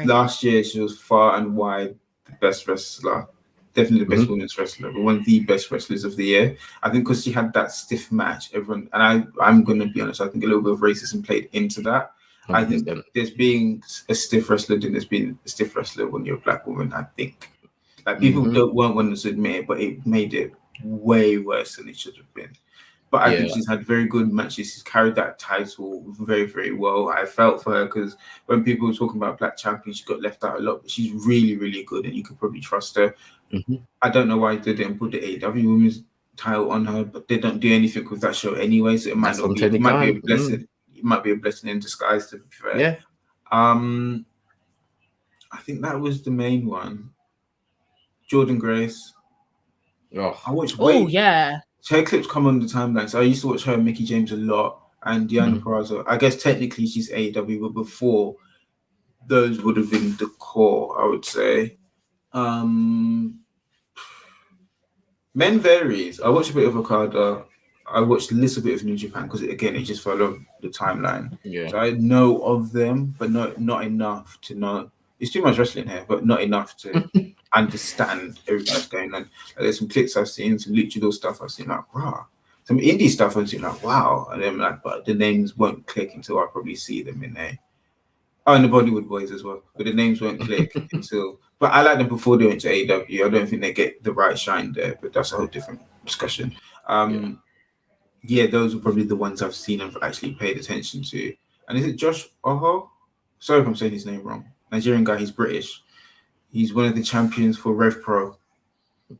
last year she was far and wide the best wrestler. Definitely the best women's wrestler, but one of the best wrestlers of the year. I think because she had that stiff match, everyone, and I'm going to be honest, I think a little bit of racism played into that. 100%. I think there's being a stiff wrestler than there's being a stiff wrestler when you're a black woman, I think. Like people weren't wanting to admit it, but it made it way worse than it should have been. But I think she's had very good matches. She's carried that title very, very well. I felt for her because when people were talking about Black Champion, she got left out a lot. But she's really, really good, and you could probably trust her. I don't know why they didn't put the AEW Women's title on her, but they don't do anything with that show anyway. So it might not be. It might be a blessing. It might be a blessing in disguise. To be fair. Yeah. I think that was the main one. Jordan Grace. Oh, I watched. Her clips come on the timeline. So I used to watch her and Mickey James a lot, and Diana Peraza. I guess technically she's AEW, but before those would have been the core, I would say. Men varies. I watched a bit of Okada. I watched a little bit of New Japan because it just followed the timeline. Yeah. So I know of them, but not enough to know. It's too much wrestling here, but not enough to understand everything that's going on. Like, there's some clips I've seen, some luchador stuff I've seen, like, wow. Some indie stuff I've seen, like, wow. And then like, but the names won't click until I probably see them in there. Oh, and the Bollywood Boys as well. But the names won't click until. But I like them before they went to AEW. I don't think they get the right shine there, but that's a whole different discussion. Those are probably the ones I've seen and actually paid attention to. And is it Josh Oho? Sorry if I'm saying his name wrong. Nigerian guy, he's British. He's one of the champions for Rev Pro.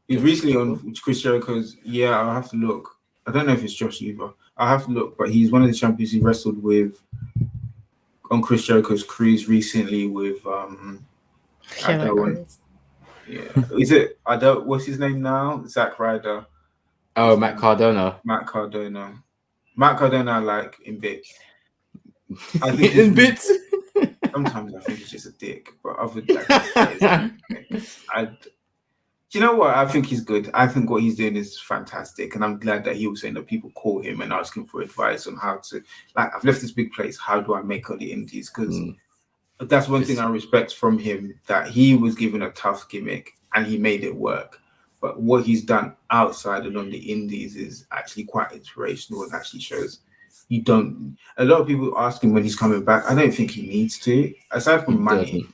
He's recently on Chris Jericho's. Yeah, I'll have to look. I don't know if it's Josh either. I'll have to look, but he's one of the champions he wrestled with on Chris Jericho's cruise recently with Is it what's his name now? Zack Ryder. Oh, Matt Cardona. Matt Cardona I like in bits. I think in bits. Sometimes I think he's just a dick, but other than that, do you know what? I think he's good. I think what he's doing is fantastic, and I'm glad that he was saying that people call him and ask him for advice on how to. Like, I've left this big place. How do I make all the indies? Because that's one thing I respect from him. That he was given a tough gimmick and he made it work. But what he's done outside and on the indies is actually quite inspirational and actually shows. You don't. A lot of people ask him when he's coming back. I don't think he needs to. Aside from money,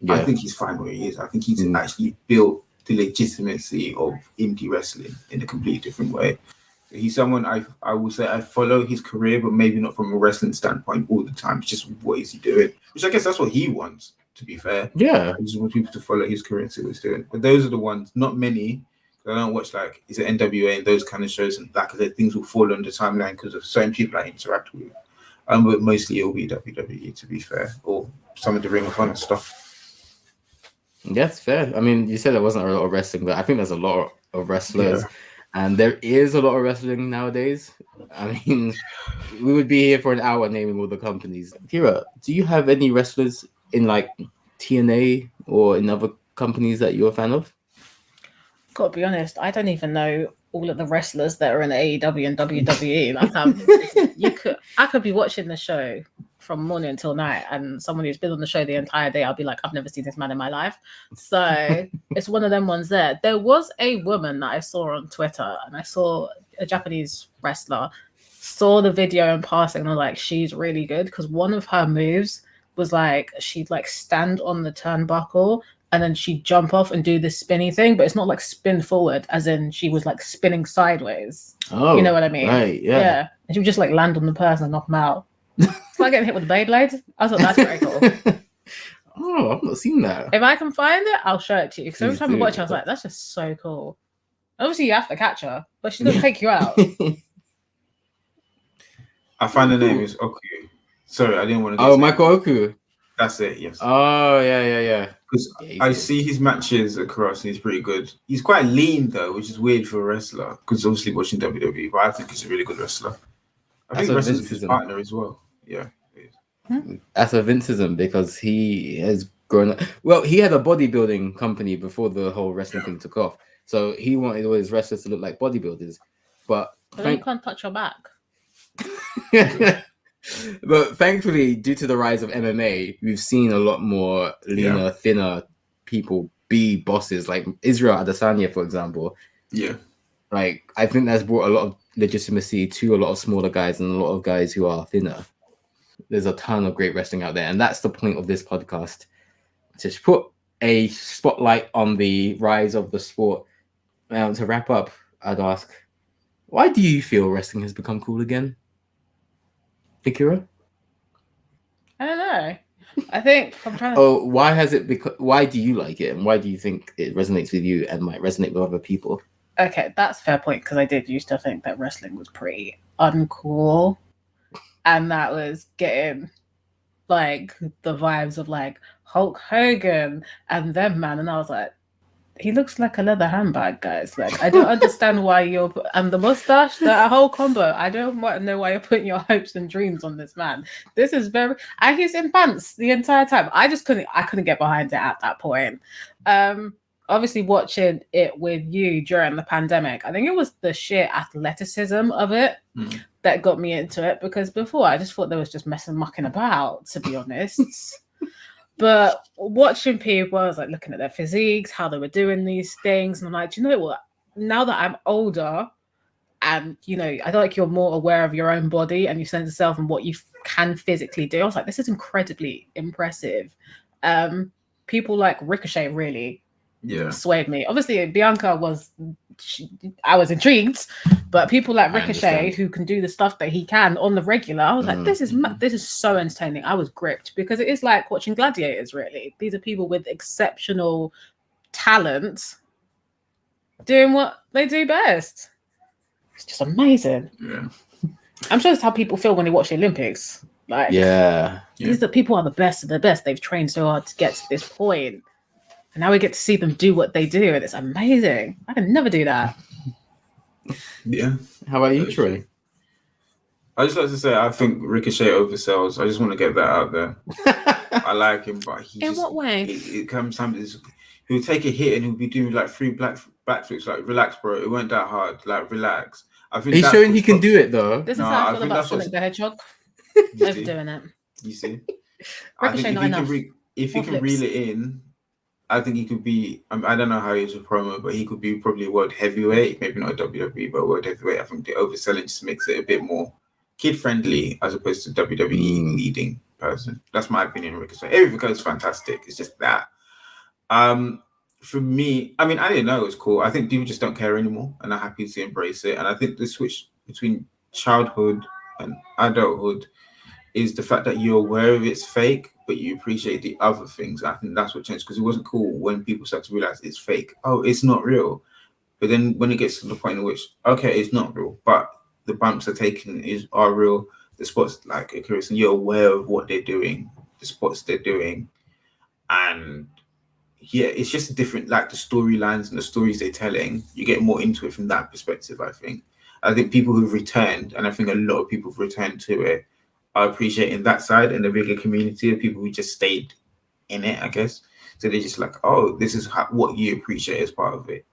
I think he's fine where he is. I think he's actually built the legitimacy of indie wrestling in a completely different way. He's someone I will say I follow his career, but maybe not from a wrestling standpoint all the time. It's just what is he doing? Which I guess that's what he wants, to be fair. Yeah. I just want people to follow his career and see what he's doing. But those are the ones, not many. I don't watch is it NWA and those kind of shows, and like I said, things will fall on the timeline because of certain people I interact with. But mostly it'll be WWE, to be fair, or some of the Ring of Honor stuff. That's fair. I mean, you said there wasn't a lot of wrestling, but I think there's a lot of wrestlers, and there is a lot of wrestling nowadays. I mean, we would be here for an hour naming all the companies. Kira, do you have any wrestlers in like TNA or in other companies that you're a fan of? Gotta be honest, I don't even know all of the wrestlers that are in AEW and WWE. Like, I could be watching the show from morning until night, and someone who's been on the show the entire day, I'll be like, I've never seen this man in my life. So it's one of them ones there. There was a woman that I saw on Twitter, and I saw a Japanese wrestler, saw the video in passing, and I'm like, she's really good, because one of her moves was like, she'd like stand on the turnbuckle and then she'd jump off and do this spinny thing, but it's not like spin forward, as in she was like spinning sideways. Oh, you know what I mean? Right, yeah. And she would just like land on the person and knock them out. It's like getting hit with a Beyblade. I thought that's very cool. Oh, I've not seen that. If I can find it, I'll show it to you. Because every time I watch it, I was like, that's just so cool. Obviously, you have to catch her, but she doesn't take you out. I find the name is okay. Sorry, I didn't want to. Oh, Michael Oku. That's it. Yes. Oh yeah. Because I see his matches across, and he's pretty good. He's quite lean though, which is weird for a wrestler. Because obviously watching WWE, but I think he's a really good wrestler. I think wrestler's his partner as well. Yeah. That's a Vinceism because he has grown up. Well, he had a bodybuilding company before the whole wrestling thing took off. So he wanted all his wrestlers to look like bodybuilders. But you can't touch your back. But thankfully, due to the rise of MMA, we've seen a lot more leaner, thinner people be bosses, like Israel Adesanya, for example. Yeah. Like, I think that's brought a lot of legitimacy to a lot of smaller guys and a lot of guys who are thinner. There's a ton of great wrestling out there, and that's the point of this podcast, to put a spotlight on the rise of the sport. To wrap up, I'd ask, why do you feel wrestling has become cool again? Akira? I don't know. I think I'm trying to... why has it become... Why do you like it, and why do you think it resonates with you and might resonate with other people? Okay, that's a fair point, because I did used to think that wrestling was pretty uncool. And that was getting like the vibes of like Hulk Hogan and them, man. And I was like, he looks like a leather handbag, guys. Like, I don't understand why you're... And the mustache, that whole combo. I don't want to know why you're putting your hopes and dreams on this man. This is very... And he's in pants the entire time. I couldn't get behind it at that point. Obviously watching it with you during the pandemic, I think it was the sheer athleticism of it that got me into it, because before I just thought they was just mucking about, to be honest. But watching people, I was like looking at their physiques, how they were doing these things, and I'm like, do you know what? Now that I'm older, and you know, I feel like you're more aware of your own body and you sense yourself and what you can physically do. I was like, this is incredibly impressive. People like Ricochet really swayed me. Obviously, Bianca I was intrigued, but people like Ricochet who can do the stuff that he can on the regular, I was like, this is so entertaining. I was gripped, because it is like watching gladiators, really. These are people with exceptional talent doing what they do best. It's just amazing. Yeah. I'm sure that's how people feel when they watch the Olympics. Like, these are people are the best of the best. They've trained so hard to get to this point. And now we get to see them do what they do, and it's amazing. I can never do that. Yeah. How about you, Troy? I just like to say, I think Ricochet oversells. I just want to get that out there. I like him, but what way? It comes sometimes he'll take a hit and he'll be doing like 3 backflips. Like, relax, bro. It weren't that hard. Like, relax. I think he's showing he can do it, though. This is how I feel about Sonic the Hedgehog. Overdoing it. You see? Ricochet, not enough. If he can reel it in, I think he could be... I don't know how he's a promo, but he could be probably world heavyweight. Maybe not WWE, but world heavyweight. I think the overselling just makes it a bit more kid-friendly as opposed to WWE leading person. That's my opinion, Ricochet. Everything goes fantastic. It's just that. For me, I mean, I didn't know it was cool. I think people just don't care anymore and are happy to embrace it. And I think the switch between childhood and adulthood is the fact that you're aware of it's fake, but you appreciate the other things. I think that's what changed, because it wasn't cool when people start to realize it's fake. Oh, it's not real. But then when it gets to the point in which, okay, it's not real, but the bumps are taken are real. The spots, like Akira said, you're aware of what they're doing, the spots they're doing. And yeah, it's just a different, like the storylines and the stories they're telling, you get more into it from that perspective, I think. I think people who've returned, and I think a lot of people have returned to it, are appreciating that side, and the bigger community of people who just stayed in it, I guess. So they're just like, oh, this is what you appreciate as part of it.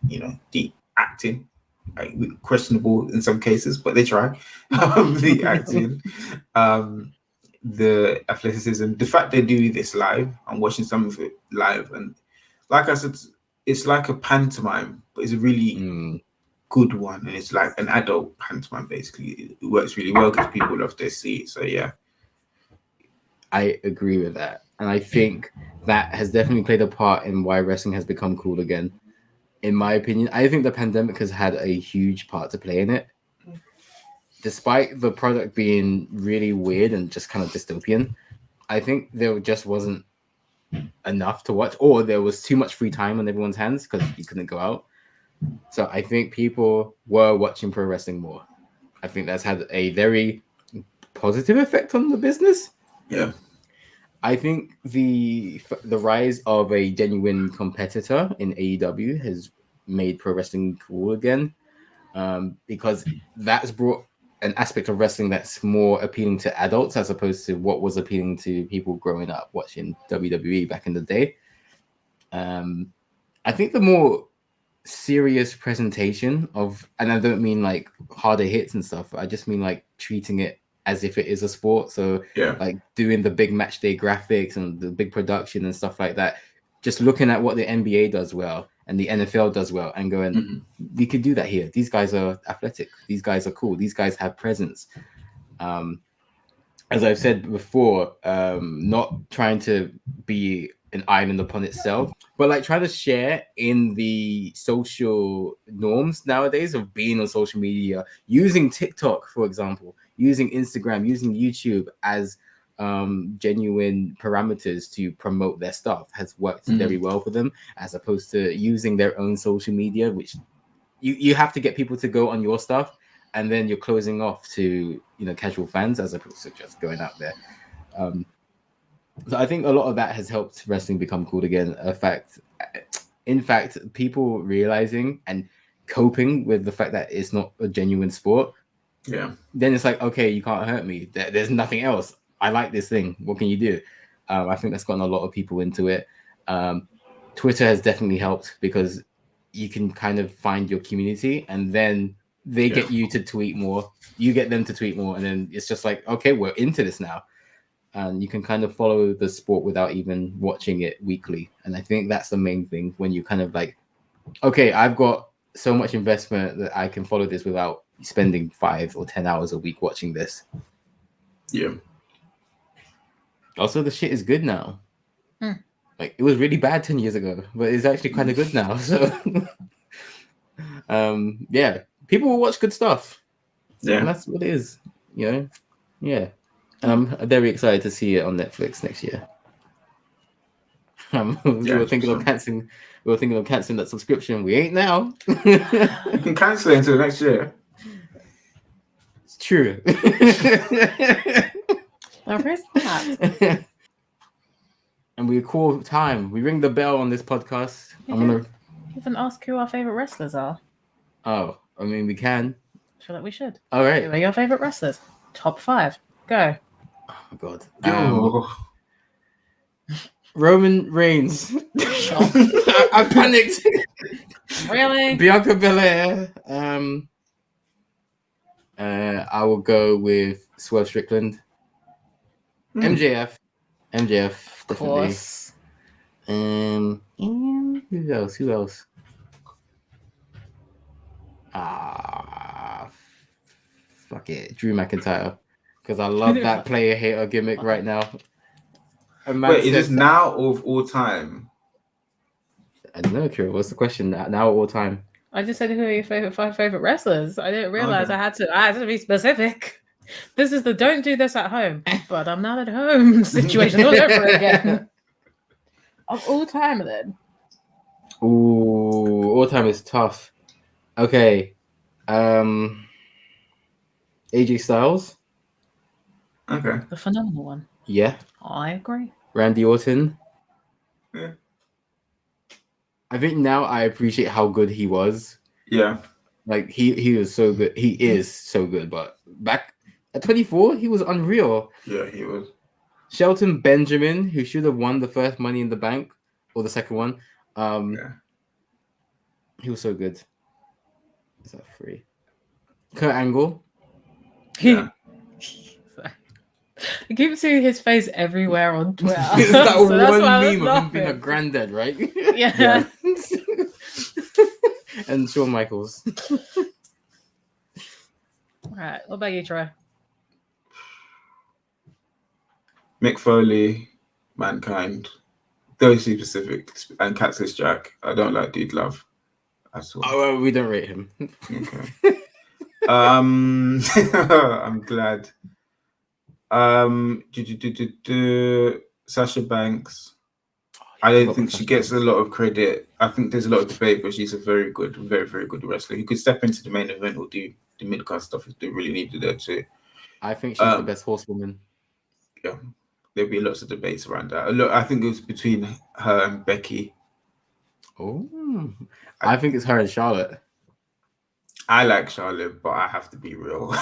You know, the acting, like, questionable in some cases, but they try. The acting, the athleticism, the fact they do this live. I'm watching some of it live, and like I said, it's like a pantomime, but it's a really good one, and it's like an adult pantomime. Basically, it works really well because people love their seat. So yeah, I agree with that, and I think that has definitely played a part in why wrestling has become cool again. In my opinion, I think the pandemic has had a huge part to play in it. Despite the product being really weird and just kind of dystopian, I think there just wasn't enough to watch, or there was too much free time on everyone's hands because you couldn't go out. So I think people were watching pro wrestling more. I think that's had a very positive effect on the business. Yeah. I think the rise of a genuine competitor in AEW has made pro wrestling cool again, because that's brought an aspect of wrestling that's more appealing to adults as opposed to what was appealing to people growing up watching WWE back in the day. I think the more serious presentation of, and I don't mean like harder hits and stuff, I just mean like treating it as if it is a sport. So like doing the big match day graphics and the big production and stuff like that, just looking at what the NBA does well and the NFL does well and going, we could do that here. These guys are athletic. These guys are cool. These guys have presence. As I've said before, not trying to be an island upon itself, but like trying to share in the social norms nowadays of being on social media, using TikTok, for example, using Instagram, using YouTube as genuine parameters to promote their stuff has worked very well for them, as opposed to using their own social media, which you have to get people to go on your stuff, and then you're closing off to casual fans as opposed to just going out there. So I think a lot of that has helped wrestling become cool again. In fact, people realizing and coping with the fact that it's not a genuine sport. Yeah. Then it's like, okay, you can't hurt me. There's nothing else. I like this thing. What can you do? I think that's gotten a lot of people into it. Twitter has definitely helped because you can kind of find your community, and then they get you to tweet more. You get them to tweet more, and then it's just like, okay, we're into this now. And you can kind of follow the sport without even watching it weekly. And I think that's the main thing, when you kind of like, okay, I've got so much investment that I can follow this without spending 5 or 10 hours a week watching this. Yeah. Also, the shit is good now. Like, it was really bad 10 years ago, but it's actually kind of good now. So, yeah, people will watch good stuff. Yeah. And that's what it is, Yeah. I'm very excited to see it on Netflix next year. We were thinking of canceling that subscription. We ain't now. You can cancel it until next year. It's true. Where is that? And we call time. We ring the bell on this podcast. I'm gonna even ask who our favorite wrestlers are. Oh, I mean, we can. I feel like we should. All right. Who are your favorite wrestlers? Top 5. Go. Oh my god. Roman Reigns. I panicked. Really? Bianca Belair. I will go with Swerve Strickland. MJF, of definitely. Course. Who else? Fuck it, Drew McIntyre, because I love that player hater gimmick right now. Wait, is this now or of all time? I don't know, Kira. What's the question? Now or all time? I just said who are your favorite wrestlers. I didn't realize I had to be specific. This is the don't do this at home, but I'm not at home situation all over again. Of all time, then. Ooh, all time is tough. Okay, AJ Styles. Okay. The phenomenal one. Yeah. I agree. Randy Orton. Yeah. I think now I appreciate how good he was. Yeah. Like he was so good. He is so good. But back at 24, he was unreal. Yeah, he was. Shelton Benjamin, who should have won the first Money in the Bank or the second one. He was so good. Is that 3? Kurt Angle. Yeah. I keep seeing his face everywhere on Twitter. It's that one meme of him being a granddad, right? Yeah. And Shawn Michaels. All right. What about you, Troy? Mick Foley, Mankind, those two specific, and Cactus Jack. I don't like Dude Love at all. Oh, well, we don't rate him. Okay. I'm glad. Sasha Banks. I don't think she gets a lot of credit. I think there's a lot of debate, but she's a very, very good wrestler who could step into the main event or do the mid-card stuff if they really needed her to. I think she's the best horsewoman. Yeah, there'll be lots of debates around that. Look, I think it was between her and Becky. Oh, I think it's her and Charlotte. I like Charlotte, but I have to be real.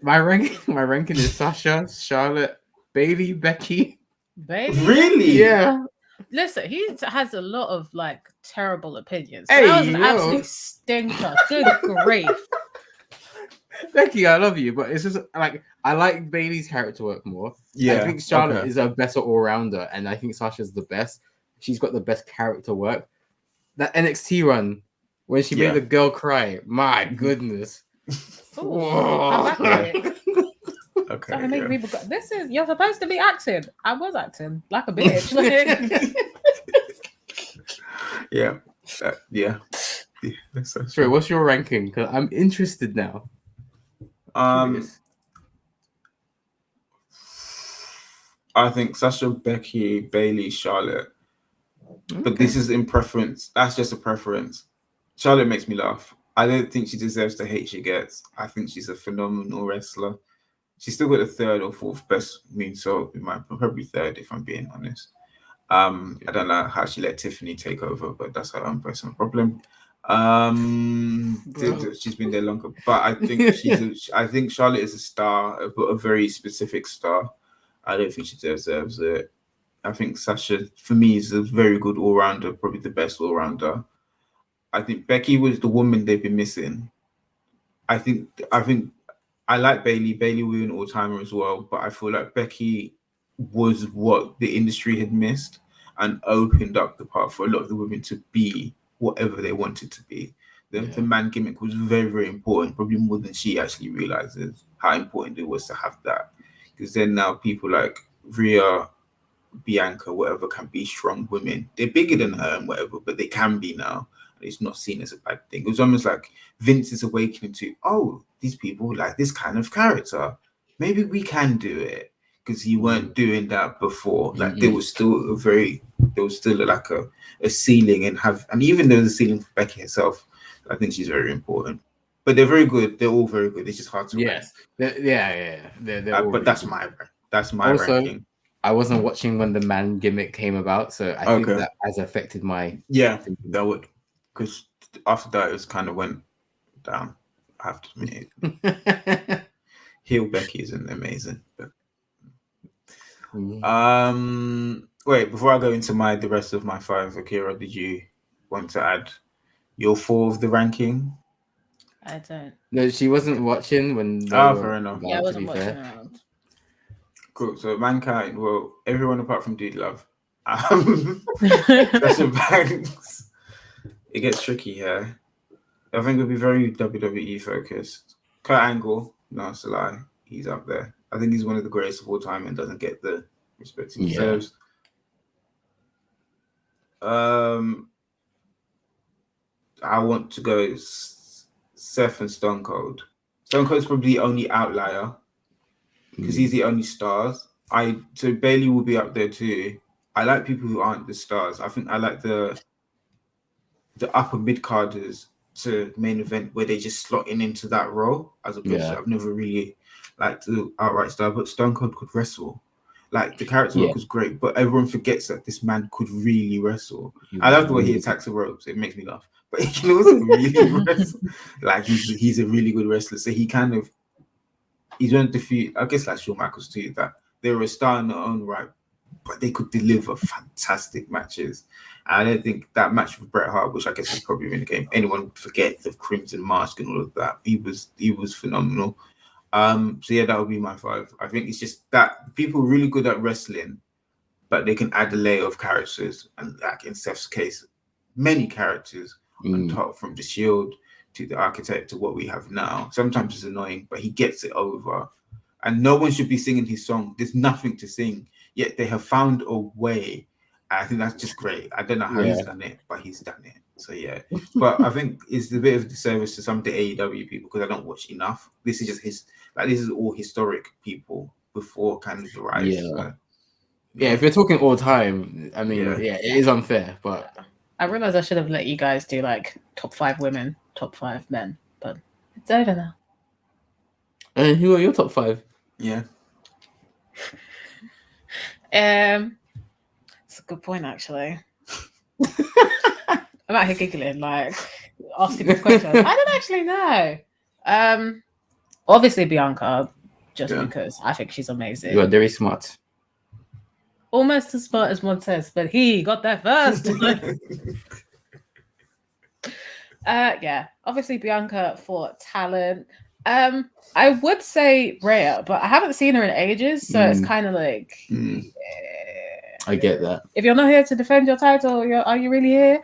My ranking is Sasha, Charlotte, Bailey, Becky. Bailey? Really? Yeah. Listen, he has a lot of like terrible opinions. Hey, that was an absolute stinker. Good grief. Becky, I love you, but it's just like I like Bailey's character work more. Yeah, I think Charlotte is a better all-rounder, and I think Sasha's the best. She's got the best character work. That NXT run when she made the girl cry, my goodness. Okay. This is you're supposed to be acting. I was acting like a bitch. Like... yeah. Sorry, what's your ranking? Because I'm interested now. I think Sasha, Becky, Bailey, Charlotte. Okay. But this is in preference. That's just a preference. Charlotte makes me laugh. I don't think she deserves the hate she gets. I think she's a phenomenal wrestler. She's still got the third or fourth best moonsault in my probably third, if I'm being honest. I don't know how she let Tiffany take over, but that's her own personal problem. She's been there longer, but I think I think Charlotte is a star, but a very specific star. I don't think she deserves it. I think Sasha, for me, is a very good all-rounder, probably the best all-rounder. I think Becky was the woman they've been missing. I think I like Bailey. Bailey will be an all-timer as well, but I feel like Becky was what the industry had missed and opened up the path for a lot of the women to be whatever they wanted to be. The man gimmick was very, very important, probably more than she actually realizes how important it was to have that. Because then now people like Rhea, Bianca, whatever, can be strong women. They're bigger than her and whatever, but they can be now. It's not seen as a bad thing. It was almost like Vince is awakening to, oh, these people like this kind of character. Maybe we can do it, because you weren't doing that before. Like there was still like a ceiling, and even though the ceiling for Becky herself, I think she's very important. But they're very good. They're all very good. It's just hard to rank. But that's my ranking. I wasn't watching when the man gimmick came about, so I think that has affected my thinking. That would, because after that it kind of went down. I have to admit it. Heel Becky isn't amazing. But... wait, before I go into the rest of my 5, Akira, did you want to add your 4 of the ranking? I don't. No, she wasn't watching when. Fair enough. Yeah, I wasn't watching around. Cool. So Mankind, well, everyone apart from Dude Love. Sasha Banks. It gets tricky here. I think it'll be very WWE focused. Kurt Angle, no, it's a lie. He's up there. I think he's one of the greatest of all time and doesn't get the respect he deserves. I want to go Seth and Stone Cold. Stone Cold's probably the only outlier because he's the only stars. So Bailey will be up there too. I like people who aren't the stars. I think I like the upper mid carders to main event where they just slot into that role, as opposed to I've never really liked the outright star, but Stone Cold could wrestle. Like the character work was great, but everyone forgets that this man could really wrestle. I love the way he attacks the ropes; it makes me laugh. But he can also really wrestle. Like he's a really good wrestler. So he's going to defeat. I guess like Shawn Michaels too. That they're a star in their own right, but they could deliver fantastic matches. And I don't think that match with Bret Hart, which I guess is probably in the game, anyone would forget the Crimson Mask and all of that. He was phenomenal. So yeah, that would be my 5. I think it's just that people are really good at wrestling, but they can add a layer of characters, and like in Seth's case, many characters on top, from the Shield to the Architect to what we have now. Sometimes it's annoying, but he gets it over. And no one should be singing his song. There's nothing to sing, yet they have found a way. I think that's just great. I don't know how he's done it, but he's done it. So yeah, but I think it's a bit of a disservice to some of the AEW people because I don't watch enough. This is just this is all historic people before kind of the rise. Yeah. So, if you're talking all time, I mean, it is unfair, but I realized I should have let you guys do like top 5 women, top 5 men, but it's over now. And who are your top 5? Yeah. It's a good point, actually. I'm out here giggling, like asking these questions. I don't actually know. Obviously Bianca, just because I think she's amazing. You are very smart. Almost as smart as Montez, but he got there first. Yeah, obviously Bianca for talent. I would say Rhea, but I haven't seen her in ages, so it's kind of like. I get that. If you're not here to defend your title, are you really here?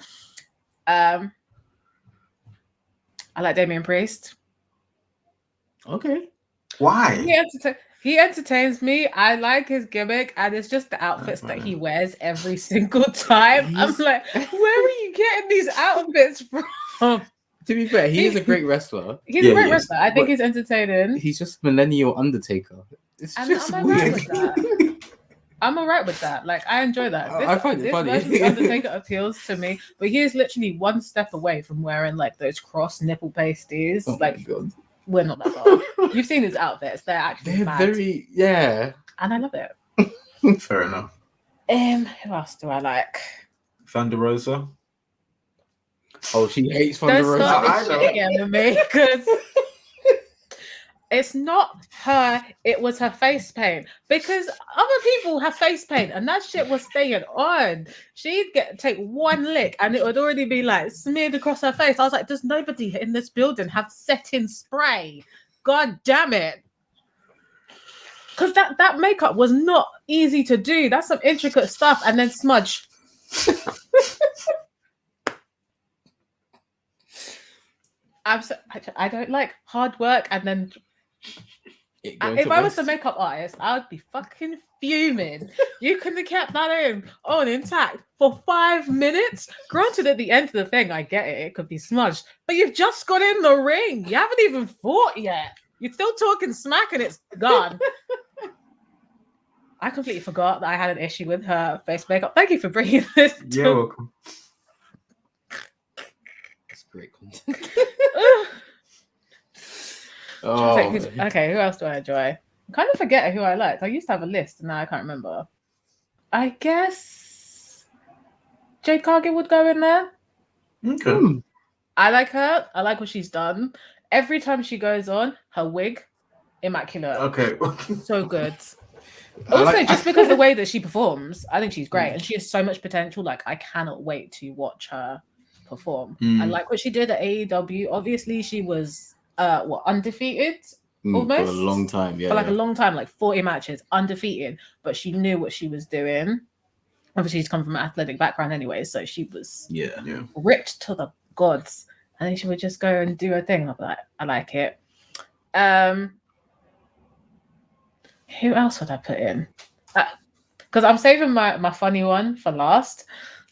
I like Damian Priest. Okay. Why? He entertains me. I like his gimmick, and it's just the outfits that he wears every single time. I'm like, where are you getting these outfits from? To be fair, he is a great wrestler. He's a great wrestler. I think he's entertaining. He's just millennial Undertaker. It's just weird. I'm alright with that. Like, I enjoy that. I find it funny. This Undertaker appeals to me, but he is literally one step away from wearing like those cross nipple pasties. Oh like, my God. We're not that far. You've seen his outfits; they're very and I love it. Fair enough. Who else do I like? Thunder Rosa. Oh, she hates Thunder Rosa. Don't start this shit again with me, because it's not her, it was her face paint. Because other people have face paint and that shit was staying on. She'd take one lick and it would already be like smeared across her face. I was like, does nobody in this building have setting spray? God damn it. Because that makeup was not easy to do. That's some intricate stuff. And then smudge. I don't like hard work and then if I was a makeup artist, I would be fucking fuming. You couldn't have kept that on intact for 5 minutes. Granted, at the end of the thing, I get it. It could be smudged. But you've just got in the ring. You haven't even fought yet. You're still talking smack and it's gone. I completely forgot that I had an issue with her face makeup. Thank you for bringing this. You're welcome. That's great content. Okay, who else do I enjoy? I kind of forget who I liked. I used to have a list, and now I can't remember. I guess Jade Cargill would go in there. Okay. I like her. I like what she's done. Every time she goes on, her wig, immaculate. Okay. So good. Also, just because the way that she performs, I think she's great, and she has so much potential. Like, I cannot wait to watch her perform. I like what she did at AEW. Obviously, she was undefeated almost for a long time. For a long time, like 40 matches, undefeated. But she knew what she was doing. Obviously, she's come from an athletic background anyway, so she was ripped to the gods. And then she would just go and do her thing. I'm like, I like it. Who else would I put in? Because I'm saving my funny one for last.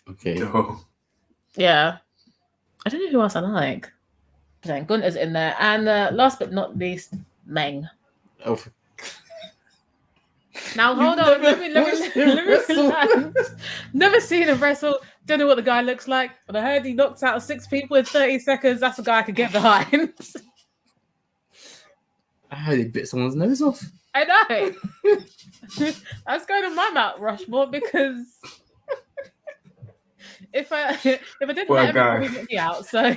Okay. Oh. Yeah. I don't know who else I like. But then Gunter's in there. And last but not least, Meng. Oh. Now hold on. Let me land. Never seen him wrestle. Don't know what the guy looks like. But I heard he knocked out 6 people in 30 seconds. That's a guy I could get behind. I heard he bit someone's nose off. I know. That's going on my Mount Rushmore because if I didn't let him put me out, so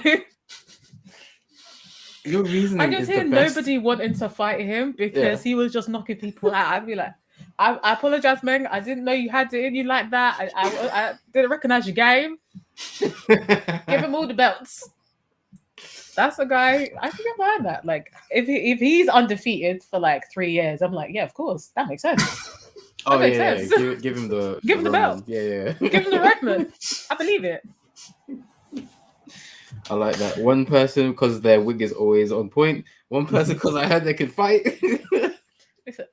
your reasoning I just hear nobody wanting to fight him because he was just knocking people out. I'd be like, I apologize, Meng. I didn't know you had it in you like that. I didn't recognize your game. Give him all the belts. That's a guy I can get behind that. Like, if he's undefeated for like 3 years, I'm like, yeah, of course, that makes sense. That makes sense. Give him the belt. Yeah. Give him the Roman. I believe it. I like that. One person because their wig is always on point. One person because I heard they could fight. Listen,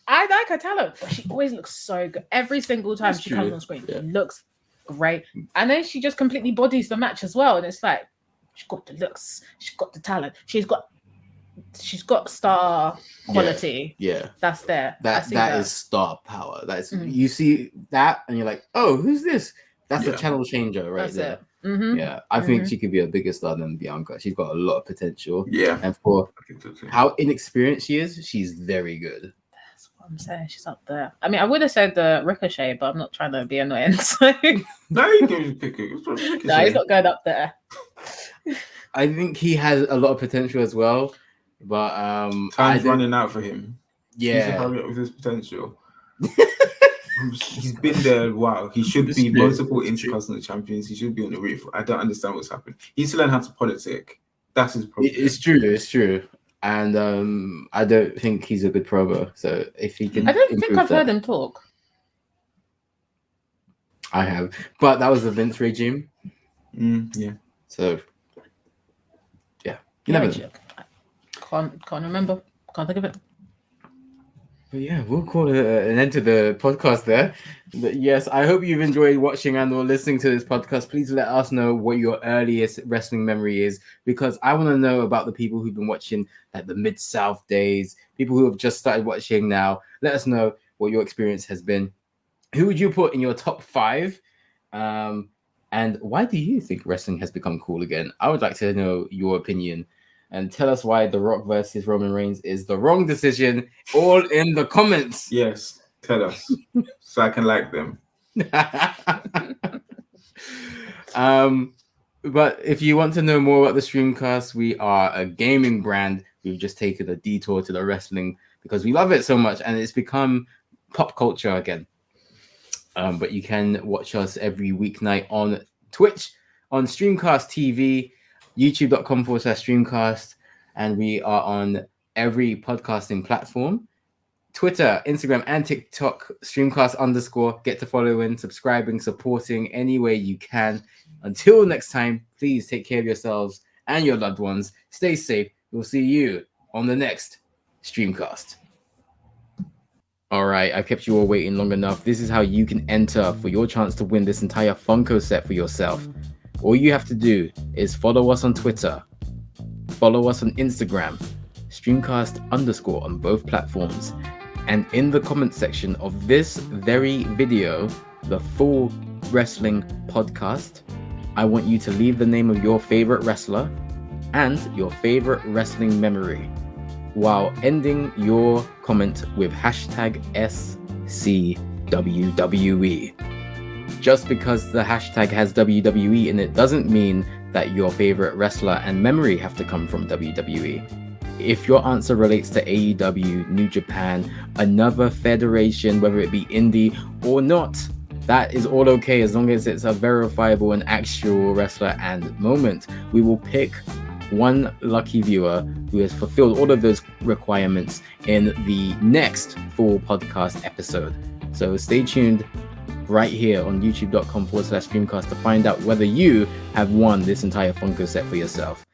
I like her talent, but she always looks so good. Every single time she comes on screen, she looks great. And then she just completely bodies the match as well. And it's like, she's got the looks, she's got the talent, she's got star quality. Yeah. That's there. That is star power. That's you see that and you're like, oh, who's this? That's a channel changer right there. Yeah, I think she could be a bigger star than Bianca. She's got a lot of potential. Yeah. And for how inexperienced she is, she's very good. That's what I'm saying. She's up there. I mean, I would have said the Ricochet, but I'm not trying to be annoying. So. No, you can pick it. No, he's not going up there. I think he has a lot of potential as well. But time's running out for him. Yeah. He's hurry up with his potential. He's been there a while. He should be multiple intercontinental champions. He should be on the roof. I don't understand what's happened. He needs to learn how to politic. That's his problem. It's true. And I don't think he's a good promo. So if he can, I don't think I've heard him talk. I have, but that was the Vince regime. Yeah. So yeah, you never know. Can't remember. Can't think of it. But yeah, we'll call it an end to the podcast there. But yes, I hope you've enjoyed watching and or listening to this podcast. Please let us know what your earliest wrestling memory is, because I want to know about the people who've been watching at the Mid-South days, people who have just started watching now. Let us know what your experience has been. Who would you put in your top 5? And why do you think wrestling has become cool again? I would like to know your opinion. And tell us why The Rock versus Roman Reigns is the wrong decision. All in the comments. Yes, tell us so I can like them. But if you want to know more about the Streamcast, we are a gaming brand. We've just taken a detour to the wrestling because we love it so much, and it's become pop culture again. But you can watch us every weeknight on Twitch, on Streamcast TV, youtube.com/Streamcast, and we are on every podcasting platform, Twitter, Instagram, and TikTok, Streamcast_. Get to following, subscribing, supporting any way you can. Until next time, please take care of yourselves and your loved ones. Stay safe. We'll see you on the next Streamcast. All right, I've kept you all waiting long enough. This is how you can enter for your chance to win this entire Funko set for yourself. All you have to do is follow us on Twitter, follow us on Instagram, Streamcast_ on both platforms. And in the comment section of this very video, the full wrestling podcast, I want you to leave the name of your favorite wrestler and your favorite wrestling memory, while ending your comment with #SCWWE. Just because the hashtag has WWE in it doesn't mean that your favorite wrestler and memory have to come from WWE. If your answer relates to AEW, New Japan, another federation, whether it be indie or not, that is all okay as long as it's a verifiable and actual wrestler and moment. We will pick one lucky viewer who has fulfilled all of those requirements in the next full podcast episode. So stay tuned right here on youtube.com/Streamcast to find out whether you have won this entire Funko set for yourself.